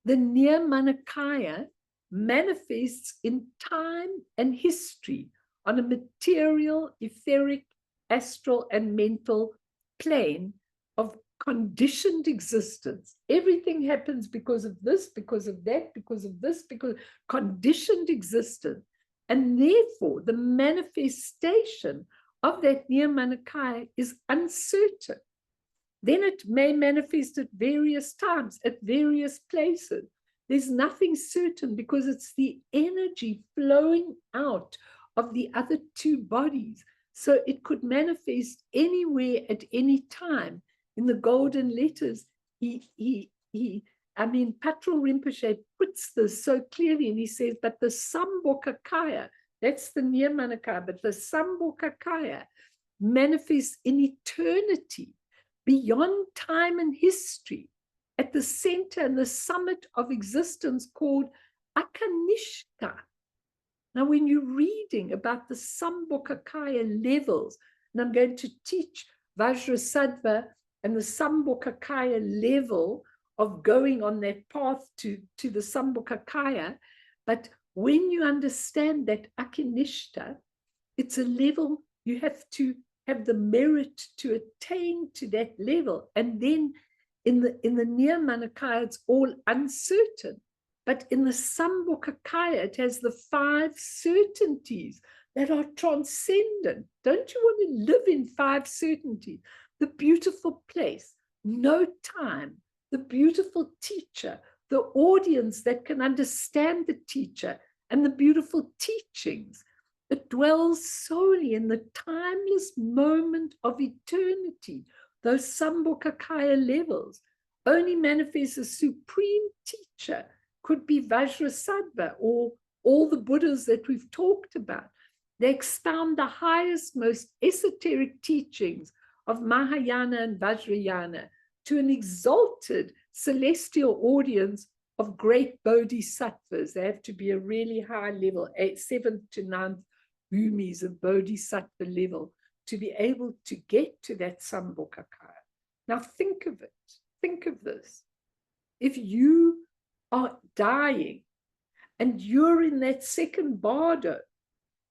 the Nirmanakaya manifests in time and history on a material, etheric, astral, and mental plane of conditioned existence. Everything happens because of this, because of that, because of this, because conditioned existence. And therefore, the manifestation of that Nirmanakaya is uncertain. Then it may manifest at various times, at various places. There's nothing certain, because it's the energy flowing out of the other two bodies. So it could manifest anywhere at any time. In the golden letters, Patrul Rinpoche puts this so clearly, and he says, but the Sambhogakaya, that's the Nirmanakaya, but the Sambhogakaya manifests in eternity, beyond time and history, at the center and the summit of existence, called Akanishka. Now, when you're reading about the Sambhogakaya levels, and I'm going to teach Vajrasattva and the Sambhogakaya level of going on that path to the Sambhogakaya, but when you understand that Akanishta, it's a level you have to have the merit to attain to that level. And then in the Nirmanakaya, it's all uncertain. But in the Sambhogakaya, it has the 5 certainties that are transcendent. Don't you want to live in 5 certainties? The beautiful place, no time, the beautiful teacher, the audience that can understand the teacher, and the beautiful teachings. It dwells solely in the timeless moment of eternity. Those Sambhogakaya levels only manifest a supreme teacher, could be Vajrasattva or all the Buddhas that we've talked about. They expound the highest, most esoteric teachings of Mahayana and Vajrayana to an exalted celestial audience of great bodhisattvas. They have to be a really high level, 7th to 9th bhumis of bodhisattva level, to be able to get to that Sambhogakaya. Now think of it. Think of this. If you are dying and you're in that second bardo,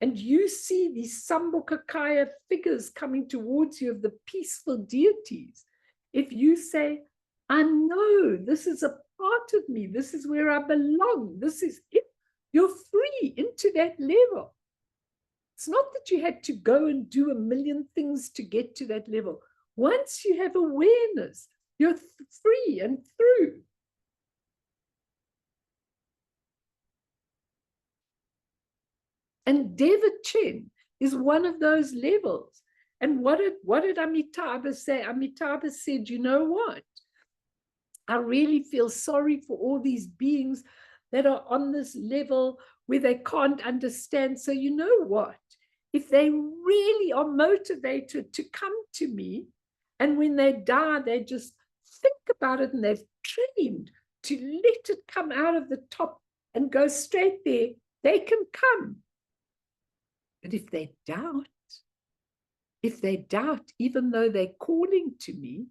and you see these Sambhogakaya figures coming towards you of the peaceful deities, if you say, I know this is a part of me, this is where I belong, this is it, you're free into that level. It's not that you had to go and do a million things to get to that level. Once you have awareness, you're free and through. And David Chen is one of those levels. And what did Amitabha say? Amitabha said, you know what? I really feel sorry for all these beings that are on this level where they can't understand. So you know what? If they really are motivated to come to me, and when they die, they just think about it and they've trained to let it come out of the top and go straight there, they can come. But if they doubt, even though they're calling to me,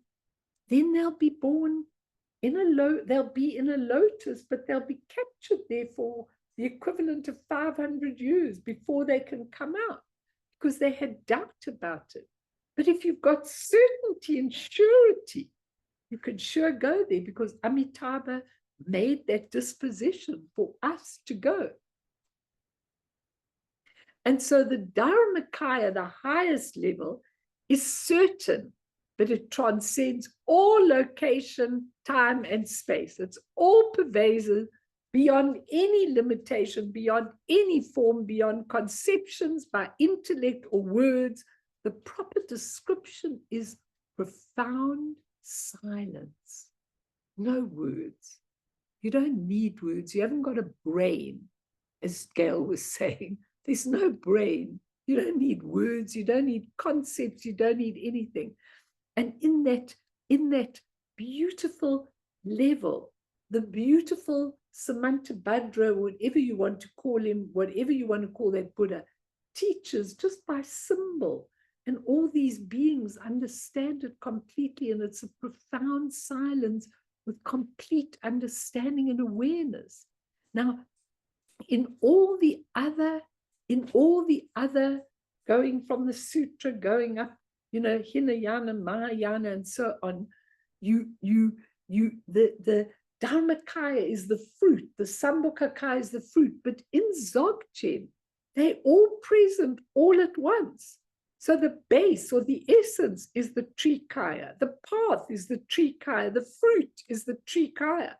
then they'll be born they'll be in a lotus, but they'll be captured there for the equivalent of 500 years before they can come out, because they had doubt about it. But if you've got certainty and surety, you can sure go there, because Amitabha made that disposition for us to go. And so the Dharmakaya, the highest level, is certain, but it transcends all location, time, and space. It's all pervasive, beyond any limitation, beyond any form, beyond conceptions by intellect or words. The proper description is profound silence. No words. You don't need words. You haven't got a brain, as Gail was saying. There's no brain. You don't need words. You don't need concepts. You don't need anything. And in that beautiful level, the beautiful Samantabhadra, whatever you want to call him, whatever you want to call that Buddha, teaches just by symbol. And all these beings understand it completely. And it's a profound silence with complete understanding and awareness. Now, in all the other, going from the sutra, going up, Hinayana, Mahayana, and so on, the Dharmakaya is the fruit, the Sambhogakaya is the fruit, but in Dzogchen, they're all present all at once. So the base or the essence is the Trikaya, the path is the Trikaya, the fruit is the Trikaya.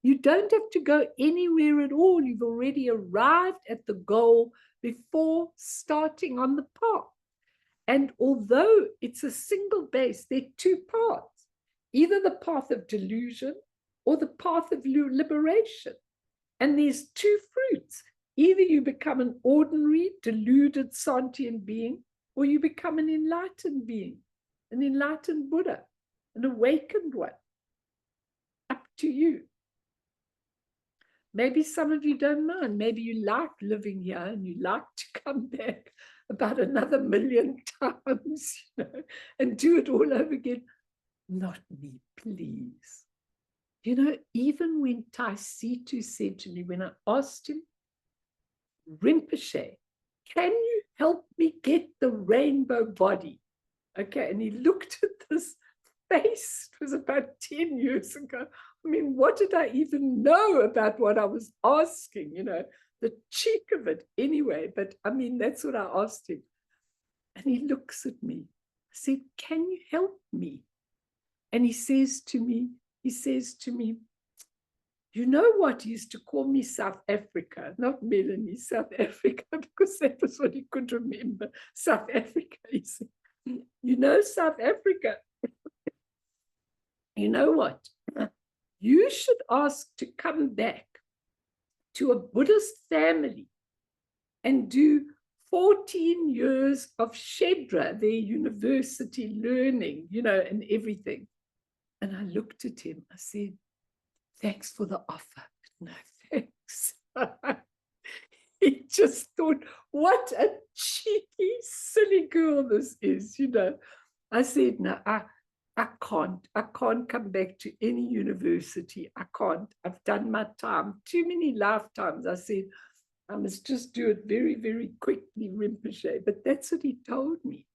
You don't have to go anywhere at all. You've already arrived at the goal before starting on the path. And although it's a single base, there are two paths, either the path of delusion or the path of liberation. And there's two fruits. Either you become an ordinary, deluded, sentient being, or you become an enlightened being, an enlightened Buddha, an awakened one. Up to you. Maybe some of you don't mind. Maybe you like living here and you like to come back about another 1,000,000 times, and do it all over again. Not me, please. Even when Taisitu said to me, when I asked him, Rinpoche, can you help me get the rainbow body? Okay, and he looked at this face. It was about 10 years ago. I mean, what did I even know about what I was asking? The cheek of it anyway. But I mean, that's what I asked him. And he looks at me. I said, can you help me? And he says to me, you know what? He used to call me South Africa, not Melanie, South Africa, because that was what he could remember. South Africa. He said, South Africa. You know what? You should ask to come back to a Buddhist family and do 14 years of Shedra, their university learning, and everything. And I looked at him. I said, thanks for the offer, but no thanks. He just thought, what a cheeky, silly girl this is, I said, no, I can't come back to any university. I can't. I've done my time. Too many lifetimes. I said, I must just do it very, very quickly, Rinpoche. But that's what he told me.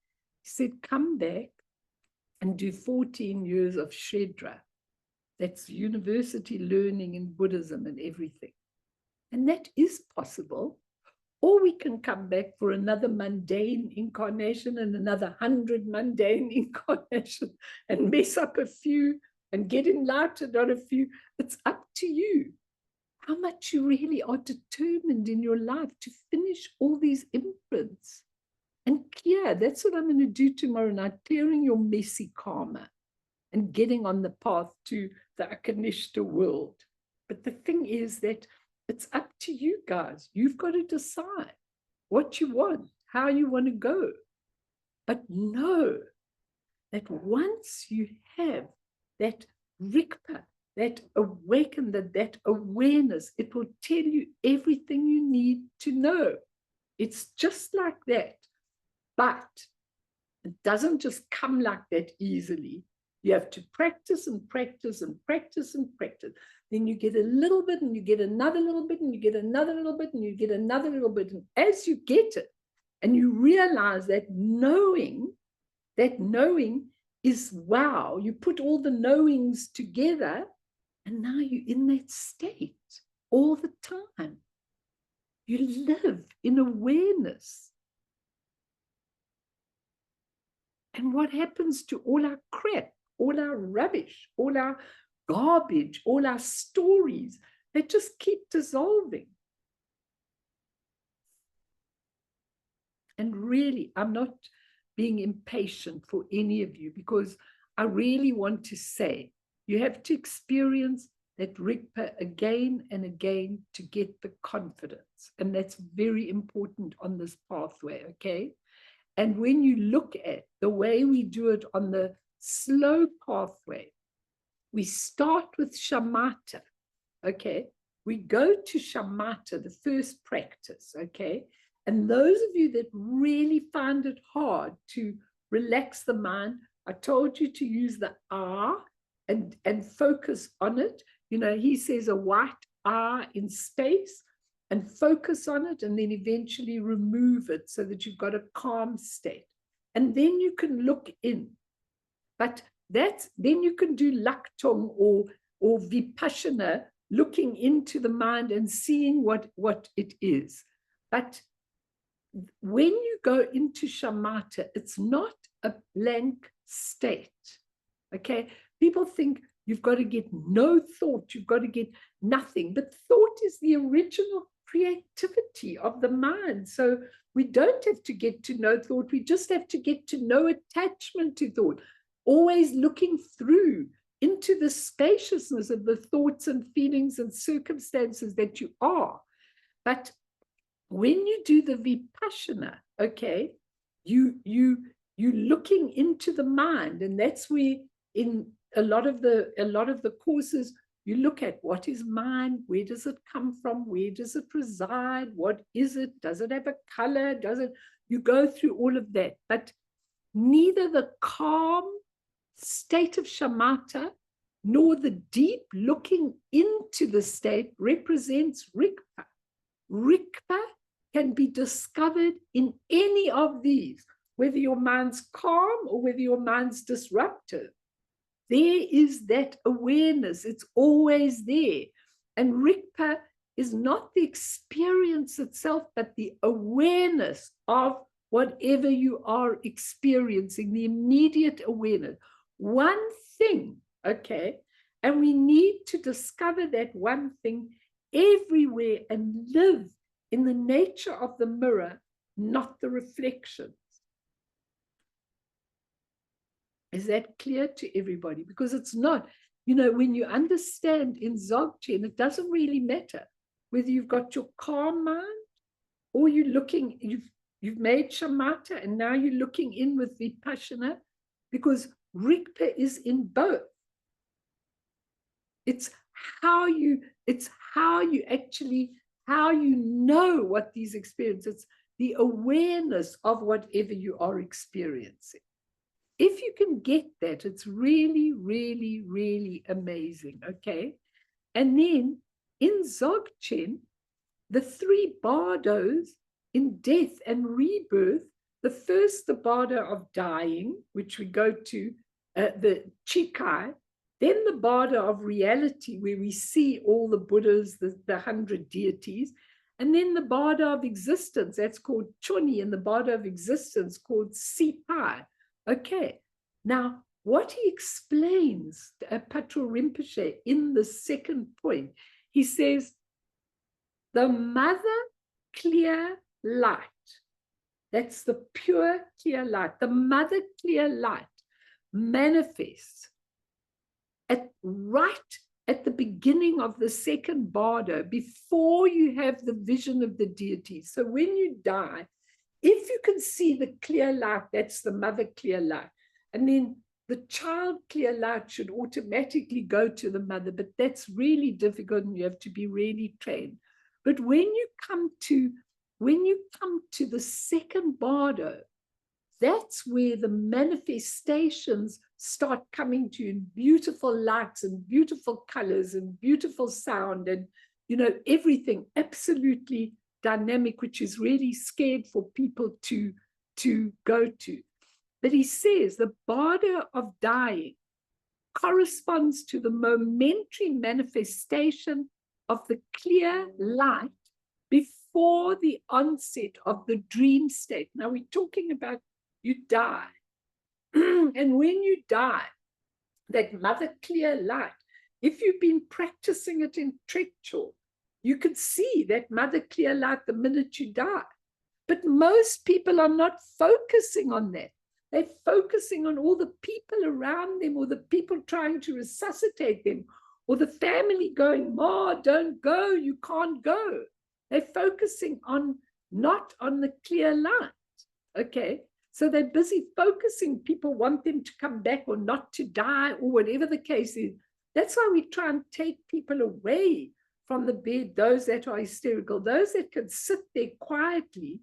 He said, come back and do 14 years of Shedra. That's university learning in Buddhism and everything. And that is possible. or we can come back for another mundane incarnation and another 100 mundane incarnation and mess up a few and get enlightened on a few. It's up to you how much you really are determined in your life to finish all these imprints and clear. That's what I'm going to do tomorrow night, clearing your messy karma and getting on the path to the Akanishta world. But the thing is that it's up to you guys. You've got to decide what you want, how you want to go. But know that once you have that rikpa, that awaken, that awareness, it will tell you everything you need to know. It's just like that. But it doesn't just come like that easily. You have to practice and practice and practice and practice. Then you get a little bit and you get another little bit and you get another little bit and you get another little bit. And as you get it and you realize that knowing is wow, you put all the knowings together and now you're in that state all the time. You live in awareness. And what happens to all our crap, all our rubbish, all our garbage, all our stories? They just keep dissolving. And really, I'm not being impatient for any of you, because I really want to say you have to experience that Rigpa again and again to get the confidence. And that's very important on this pathway, okay? And when you look at the way we do it on the slow pathway, we start with shamatha, okay? We go to shamatha, the first practice, okay? And those of you that really find it hard to relax the mind, I told you to use the R and focus on it. You know, he says a white R in space, and focus on it, and then eventually remove it so that you've got a calm state. And then you can look in. But then you can do Laktung or Vipassana, looking into the mind and seeing what it is. But when you go into shamatha, it's not a blank state. Okay? People think you've got to get no thought, you've got to get nothing. But thought is the original creativity of the mind. So we don't have to get to know thought, we just have to get to know attachment to thought, always looking through into the spaciousness of the thoughts and feelings and circumstances that you are. But when you do the Vipassana, okay, you're looking into the mind, and that's where in a lot of the courses you look at what is mind, where does it come from, where does it reside, what is it, does it have a color, you go through all of that. But neither the calm state of shamatha nor the deep looking into the state represents Rigpa. Rigpa can be discovered in any of these, whether your mind's calm or whether your mind's disruptive. There is that awareness. It's always there. And Rigpa is not the experience itself, but the awareness of whatever you are experiencing, the immediate awareness. One thing, okay? And we need to discover that one thing everywhere and live in the nature of the mirror, not the reflections. Is that clear to everybody? Because it's not, you know, when you understand in Dzogchen, it doesn't really matter whether you've got your calm mind or you're looking, you've made shamatha and now you're looking in with Vipassana, because Rigpa is in both. It's how you know what these experiences, it's the awareness of whatever you are experiencing. If you can get that, it's really, really, really amazing, okay? And then in Dzogchen, the three bardos in death and rebirth, the first, the bardo of dying, which we go to, the Chikai, then the bardo of reality, where we see all the Buddhas, the 100 deities, And then the Bardo of existence, that's called Choni, and the Bardo of existence called Sipai. Okay, now what he explains, Patrul Rinpoche, in the second point, he says, the mother clear light, that's the pure clear light, the mother clear light manifests right at the beginning of the second bardo, before you have the vision of the deity. So when you die, if you can see the clear light, that's the mother clear light. And then the child clear light should automatically go to the mother, but that's really difficult and you have to be really trained. But when you come to the second bardo, that's where the manifestations start coming to you in beautiful lights and beautiful colors and beautiful sound and, you know, everything absolutely dynamic, which is really scared for people to go to. But he says the bardo of dying corresponds to the momentary manifestation of the clear light before the onset of the dream state. Now we're talking about you die. And when you die, that mother clear light, if you've been practicing it in Trekchor, you can see that mother clear light the minute you die. But most people are not focusing on that. They're focusing on all the people around them, or the people trying to resuscitate them, or the family going, Ma, don't go, you can't go. They're focusing on not on the clear light. Okay. So they're busy focusing. People want them to come back or not to die or whatever the case is. That's why we try and take people away from the bed, those that are hysterical, those that can sit there quietly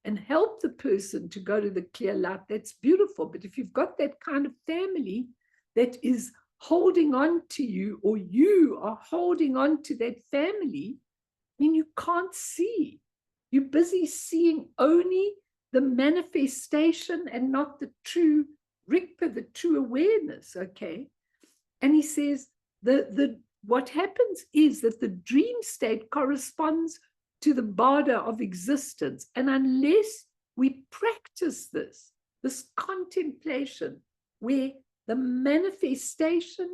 and help the person to go to the clear light. That's beautiful. But if you've got that kind of family that is holding on to you, or you are holding on to that family, I mean, you can't see. You're busy seeing only the manifestation and not the true Rigpa, the true awareness, okay? And he says what happens is that the dream state corresponds to the bardo of existence. And unless we practice this contemplation, where the manifestation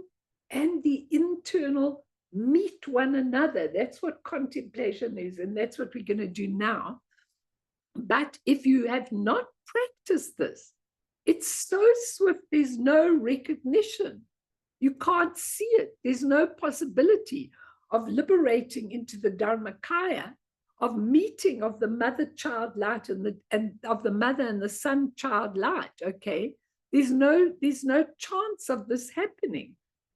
and the internal meet one another, that's what contemplation is, and that's what we're going to do now. But if you have not practiced this, it's so swift, there's no recognition. You can't see it. There's no possibility of liberating into the Dharmakaya, of meeting of the mother-child light and of the mother and the son-child light, okay? There's no chance of this happening.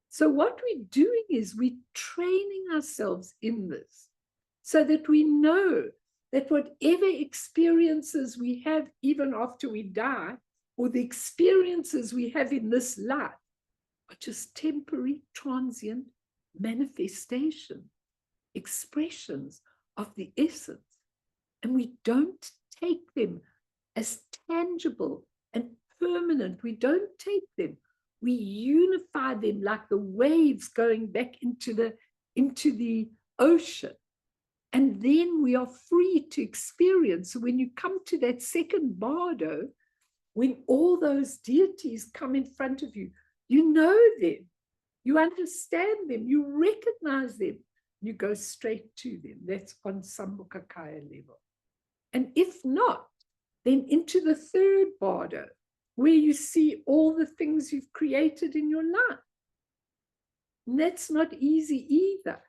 So what we're doing is we're training ourselves in this so that we know that whatever experiences we have even after we die, or the experiences we have in this life, are just temporary, transient manifestation, expressions of the essence. And we don't take them as tangible and permanent. We don't take them. We unify them like the waves going back into the ocean. And then we are free to experience. So when you come to that second bardo, when all those deities come in front of you, you know them, you understand them, you recognize them, you go straight to them. That's on Sambhukakaya level. And if not, then into the third bardo, where you see all the things you've created in your life. And that's not easy either,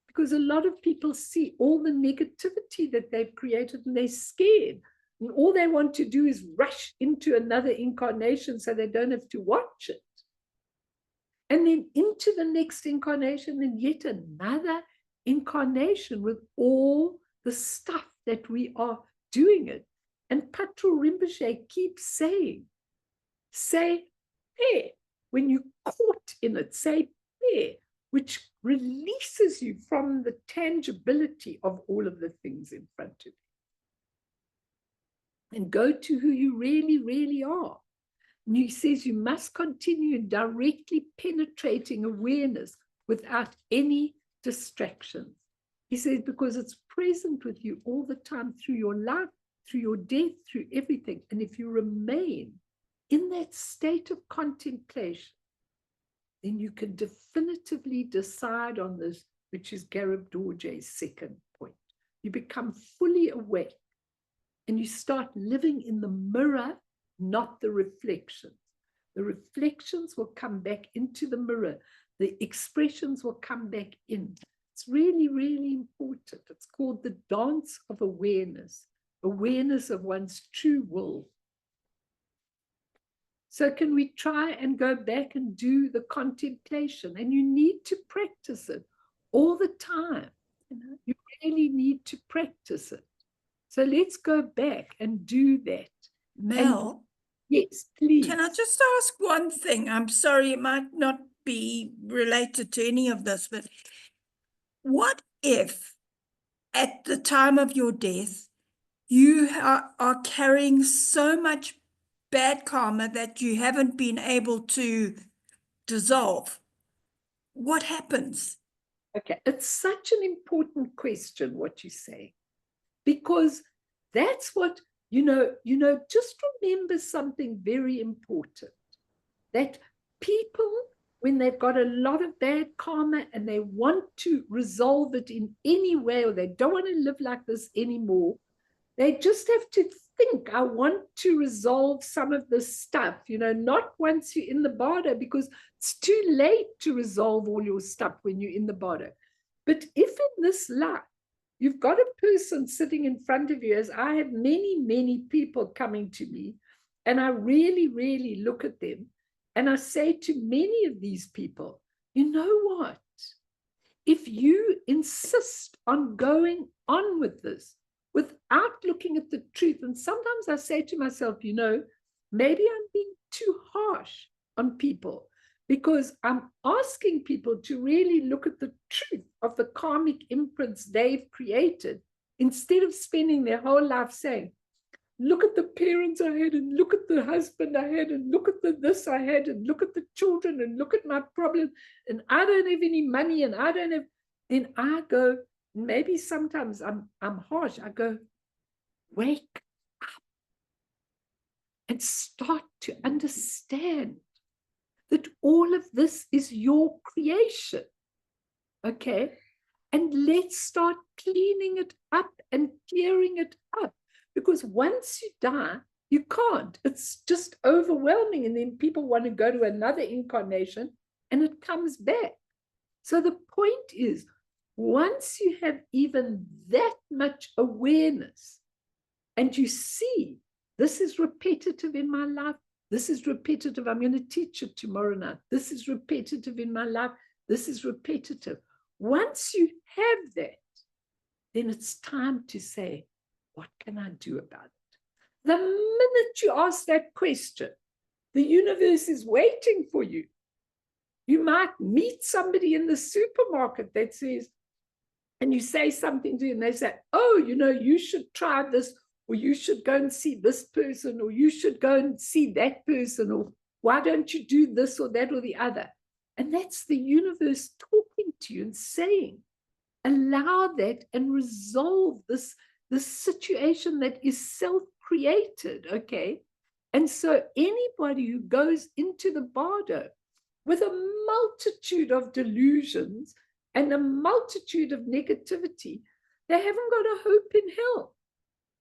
because a lot of people see all the negativity that they've created and they're scared. And all they want to do is rush into another incarnation so they don't have to watch it. And then into the next incarnation and yet another incarnation with all the stuff that we are doing it. And Patrul Rinpoche keeps saying, say, hey, when you're caught in it, say, hey, which releases you from the tangibility of all of the things in front of you. And go to who you really, really are. And he says you must continue directly penetrating awareness without any distractions. He He says, because it's present with you all the time through your life, through your death, through everything. And if you remain in that state of contemplation, then you can definitively decide on this, which is Garab Dorje's second point. You become fully awake and you start living in the mirror, not the reflections. The reflections will come back into the mirror. The expressions will come back in. It's really, really important. It's called the dance of awareness, awareness of one's true will. So can we try and go back and do the contemplation? And you need to practice it all the time. You really need to practice it. So let's go back and do that. Mel? Yes, please. Can I just ask one thing? I'm sorry, it might not be related to any of this, but what if at the time of your death, you are carrying so much bad karma that you haven't been able to dissolve? What happens? Okay, it's such an important question, what you say, because that's what, just remember something very important, that people, when they've got a lot of bad karma and they want to resolve it in any way, or they don't want to live like this anymore, they just have to think, I want to resolve some of this stuff, not once you're in the Bardo, because it's too late to resolve all your stuff when you're in the Bardo. But if in this life, you've got a person sitting in front of you, as I have many, many people coming to me, and I really, really look at them, and I say to many of these people, you know what? If you insist on going on with this, without looking at the truth, and sometimes I say to myself, maybe I'm being too harsh on people, because I'm asking people to really look at the truth of the karmic imprints they've created, instead of spending their whole life saying, look at the parents I had, and look at the husband I had, and look at the this I had, and look at the children, and look at my problem, and I don't have any money, and I don't have. Then I go, maybe sometimes I'm harsh. I go, wake up and start to understand that all of this is your creation. Okay? And let's start cleaning it up and clearing it up. Because once you die, you can't. It's just overwhelming. And then people want to go to another incarnation and it comes back. So the point is, once you have even that much awareness and you see, this is repetitive in my life, this is repetitive, I'm going to teach it tomorrow night, this is repetitive in my life, this is repetitive. Once you have that, then it's time to say, what can I do about it? The minute you ask that question, the universe is waiting for you. You might meet somebody in the supermarket that says, and you say something to them, and they say, oh, you should try this, or you should go and see this person, or you should go and see that person, or why don't you do this or that or the other? And that's the universe talking to you and saying, allow that and resolve this situation that is self-created, okay? And so anybody who goes into the Bardo with a multitude of delusions and a multitude of negativity, they haven't got a hope in hell.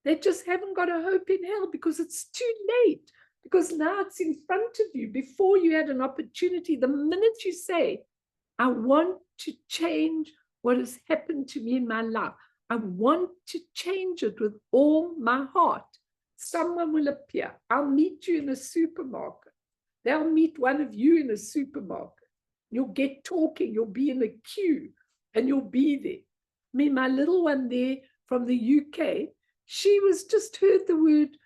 They just haven't got a hope in hell because it's too late. Because now it's in front of you. Before you had an opportunity, the minute you say, I want to change what has happened to me in my life, I want to change it with all my heart, someone will appear. I'll meet you in a supermarket. They'll meet one of you in a supermarket. You'll get talking, you'll be in a queue, and you'll be there. I mean, my little one there from the UK, she was just heard the word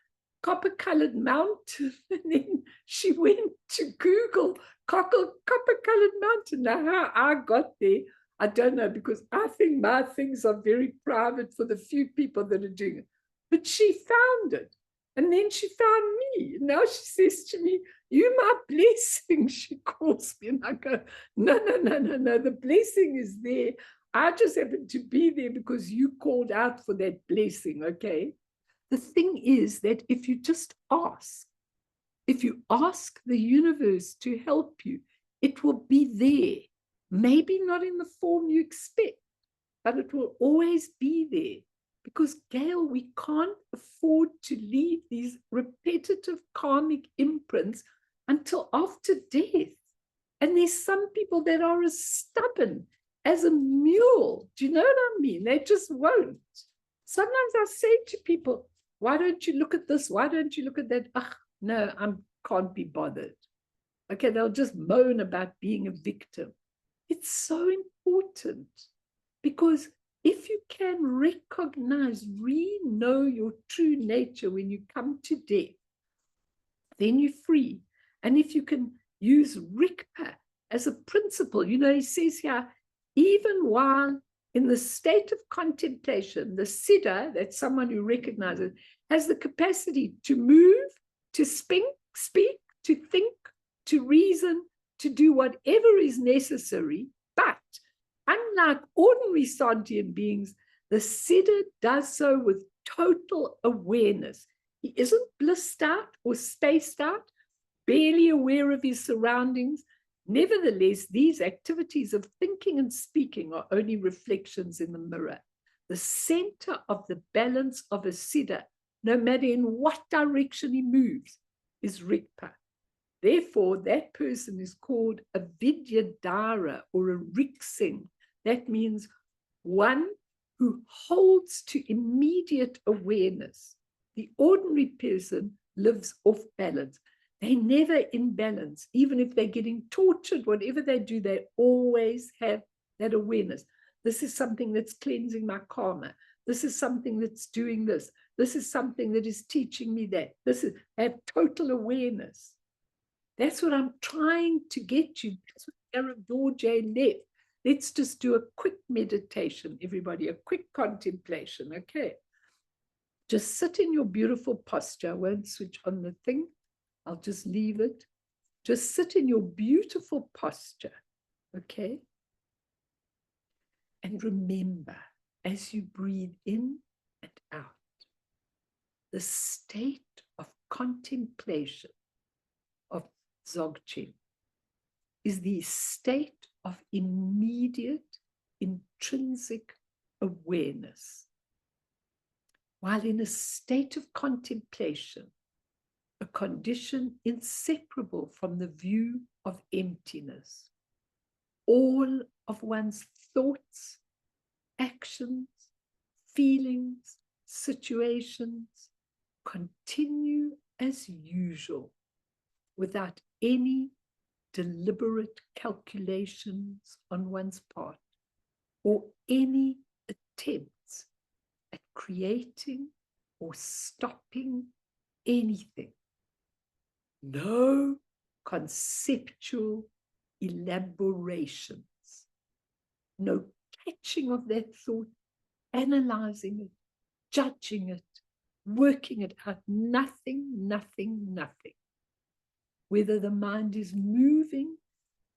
copper-colored mountain, and then she went to Google copper-colored mountain. Now, how I got there, I don't know, because I think my things are very private for the few people that are doing it. But she found it, and then she found me. Now she says to me, you my blessing, she calls me, and I go, no, the blessing is there. I just happened to be there because you called out for that blessing, okay? The thing is that if you just ask, if you ask the universe to help you, it will be there. Maybe not in the form you expect, but it will always be there. Because, Gail, we can't afford to leave these repetitive karmic imprints until after death. And there's some people that are as stubborn as a mule. Do you know what I mean? They just won't. Sometimes I say to people, why don't you look at this? Why don't you look at that? Ugh, no, I can't be bothered. Okay, they'll just moan about being a victim. It's so important because if you can recognize, know your true nature when you come to death, then you're free. And if you can use Rigpa as a principle, you know, he says here, even while in the state of contemplation, the siddha, that's someone who recognizes, has the capacity to move, to speak, to think, to reason, to do whatever is necessary. But unlike ordinary sentient beings, the siddha does so with total awareness. He isn't blissed out or spaced out, barely aware of his surroundings. Nevertheless, these activities of thinking and speaking are only reflections in the mirror. The center of the balance of a siddha, no matter in what direction he moves, is Rigpa. Therefore, that person is called a Vidyadhara or a Riksing. That means one who holds to immediate awareness. The ordinary person lives off balance. They never in balance. Even if they're getting tortured, whatever they do, they always have that awareness. This is something that's cleansing my karma. This is something that's doing this. This is something that is teaching me that. I have total awareness. That's what I'm trying to get you. That's what Garab Dorje left. Let's just do a quick meditation, everybody, a quick contemplation, okay? Just sit in your beautiful posture. I won't switch on the thing. I'll just leave it. Just sit in your beautiful posture, okay? And remember, as you breathe in and out, the state of contemplation of Dzogchen is the state of immediate, intrinsic awareness. While in a state of contemplation, a condition inseparable from the view of emptiness, all of one's thoughts, actions, feelings, situations continue as usual without any deliberate calculations on one's part or any attempts at creating or stopping anything. No conceptual elaborations, no catching of that thought, analyzing it, judging it, working it out, nothing, nothing, nothing. Whether the mind is moving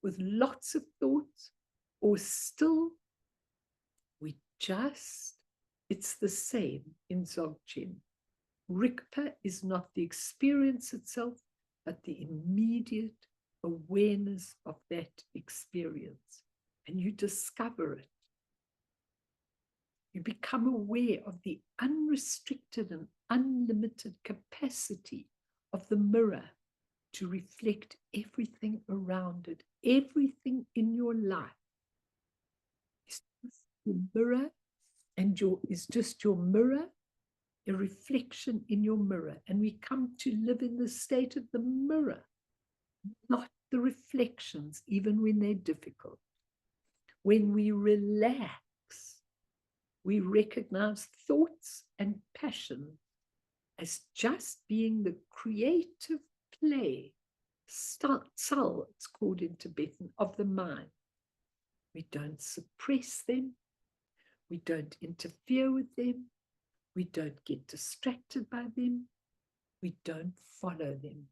with lots of thoughts or still, it's the same in Dzogchen. Rigpa is not the experience itself, but the immediate awareness of that experience. And you discover it. You become aware of the unrestricted and unlimited capacity of the mirror to reflect everything around it, everything in your life. Is just your mirror, and is just your mirror, a reflection in your mirror. And we come to live in the state of the mirror, not the reflections, even when they're difficult. When we relax, we recognize thoughts and passions as just being the creative play, sal, it's called in Tibetan, of the mind. We don't suppress them. We don't interfere with them. We don't get distracted by them. We don't follow them.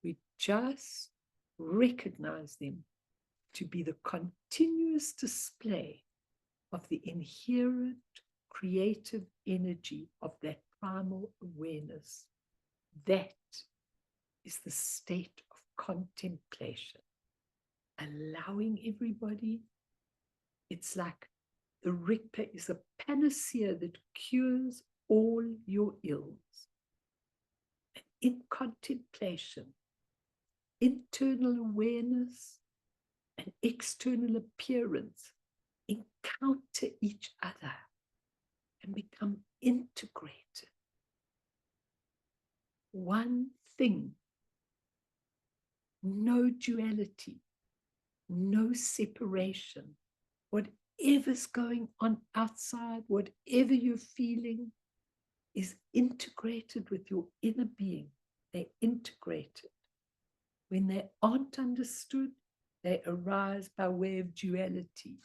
We just recognize them to be the continuous display of the inherent creative energy of that primal awareness. That is the state of contemplation. Allowing everybody, it's like the Rigpa is a panacea that cures all your ills. And in contemplation, internal awareness and external appearance encounter each other and become integrated. One thing, no duality, no separation. Whatever's going on outside, whatever you're feeling, is integrated with your inner being. They're integrated. When they aren't understood, they arise by way of duality.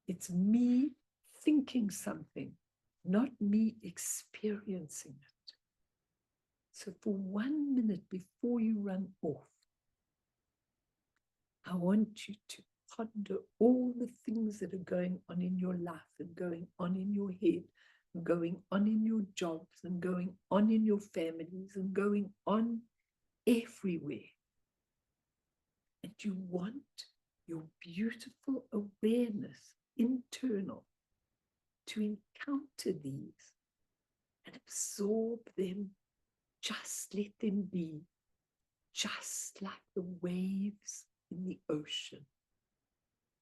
It's me thinking something, not me experiencing it. So for 1 minute before you run off, I want you to ponder all the things that are going on in your life and going on in your head, and going on in your jobs and going on in your families and going on everywhere. And you want your beautiful awareness, internal, to encounter these and absorb them. Just let them be, just like the waves in the ocean.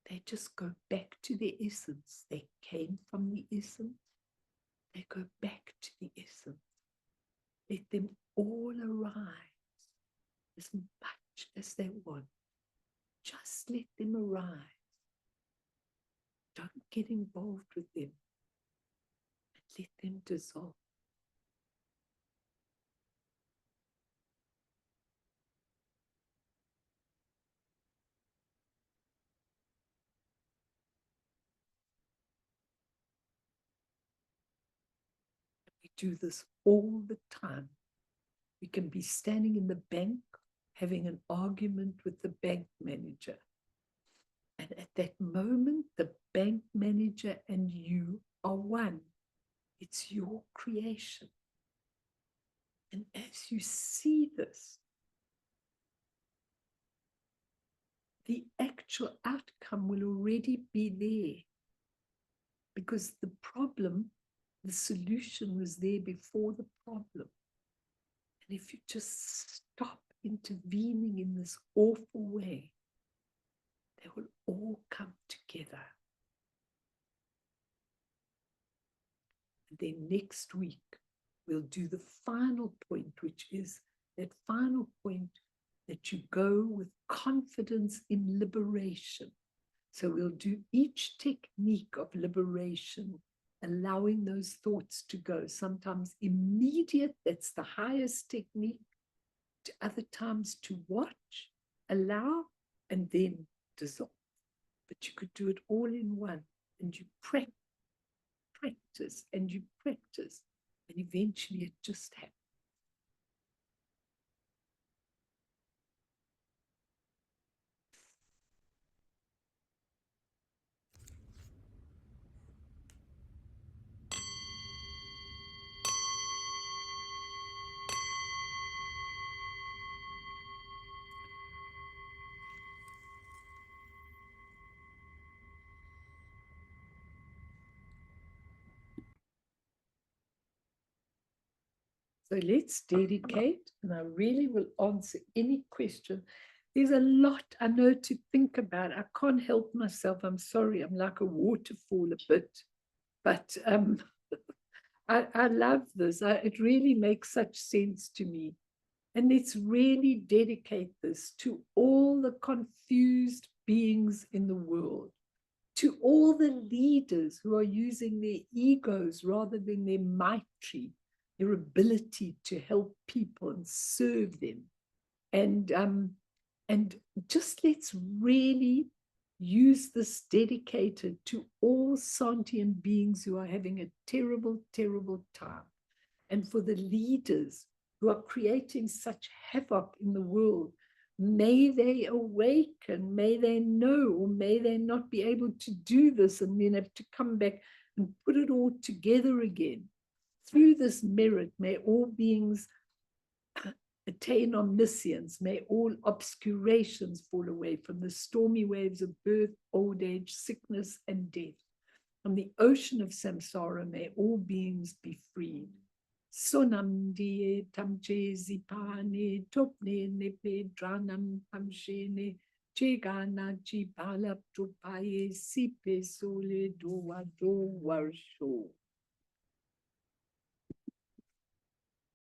They just go back to their essence. They came from the essence. They go back to the essence. Let them all arise as much as they want. Just let them arise. Don't get involved with them. And let them dissolve. We do this all the time. We can be standing in the bank having an argument with the bank manager. And at that moment, the bank manager and you are one. It's your creation. And as you see this, the actual outcome will already be there. Because the problem, the solution was there before the problem. And if you just stop intervening in this awful way, they will all come together. And then next week, we'll do the final point, which is that final point that you go with confidence in liberation. So we'll do each technique of liberation, allowing those thoughts to go. Sometimes immediate, that's the highest technique. To other times to watch, allow, and then dissolve. But you could do it all in one, and you practice, and you practice, and eventually it just happens. So let's dedicate, and I really will answer any question. There's a lot I know to think about. I can't help myself. I'm sorry. I'm like a waterfall a bit. But I love this. It really makes such sense to me. And let's really dedicate this to all the confused beings in the world, to all the leaders who are using their egos rather than their maitri, their ability to help people and serve them. And just let's really use this dedicated to all sentient beings who are having a terrible, terrible time. And for the leaders who are creating such havoc in the world may they awaken, may they know, or may they not be able to do this and then have to come back and put it all together again. Through this merit, may all beings attain omniscience, may all obscurations fall away from the stormy waves of birth, old age, sickness, and death. From the ocean of samsara, may all beings be freed. Sonam die tamche zipane topne nepe dranam pamshene chegana jibala tupaye sipe sole doa do warsho.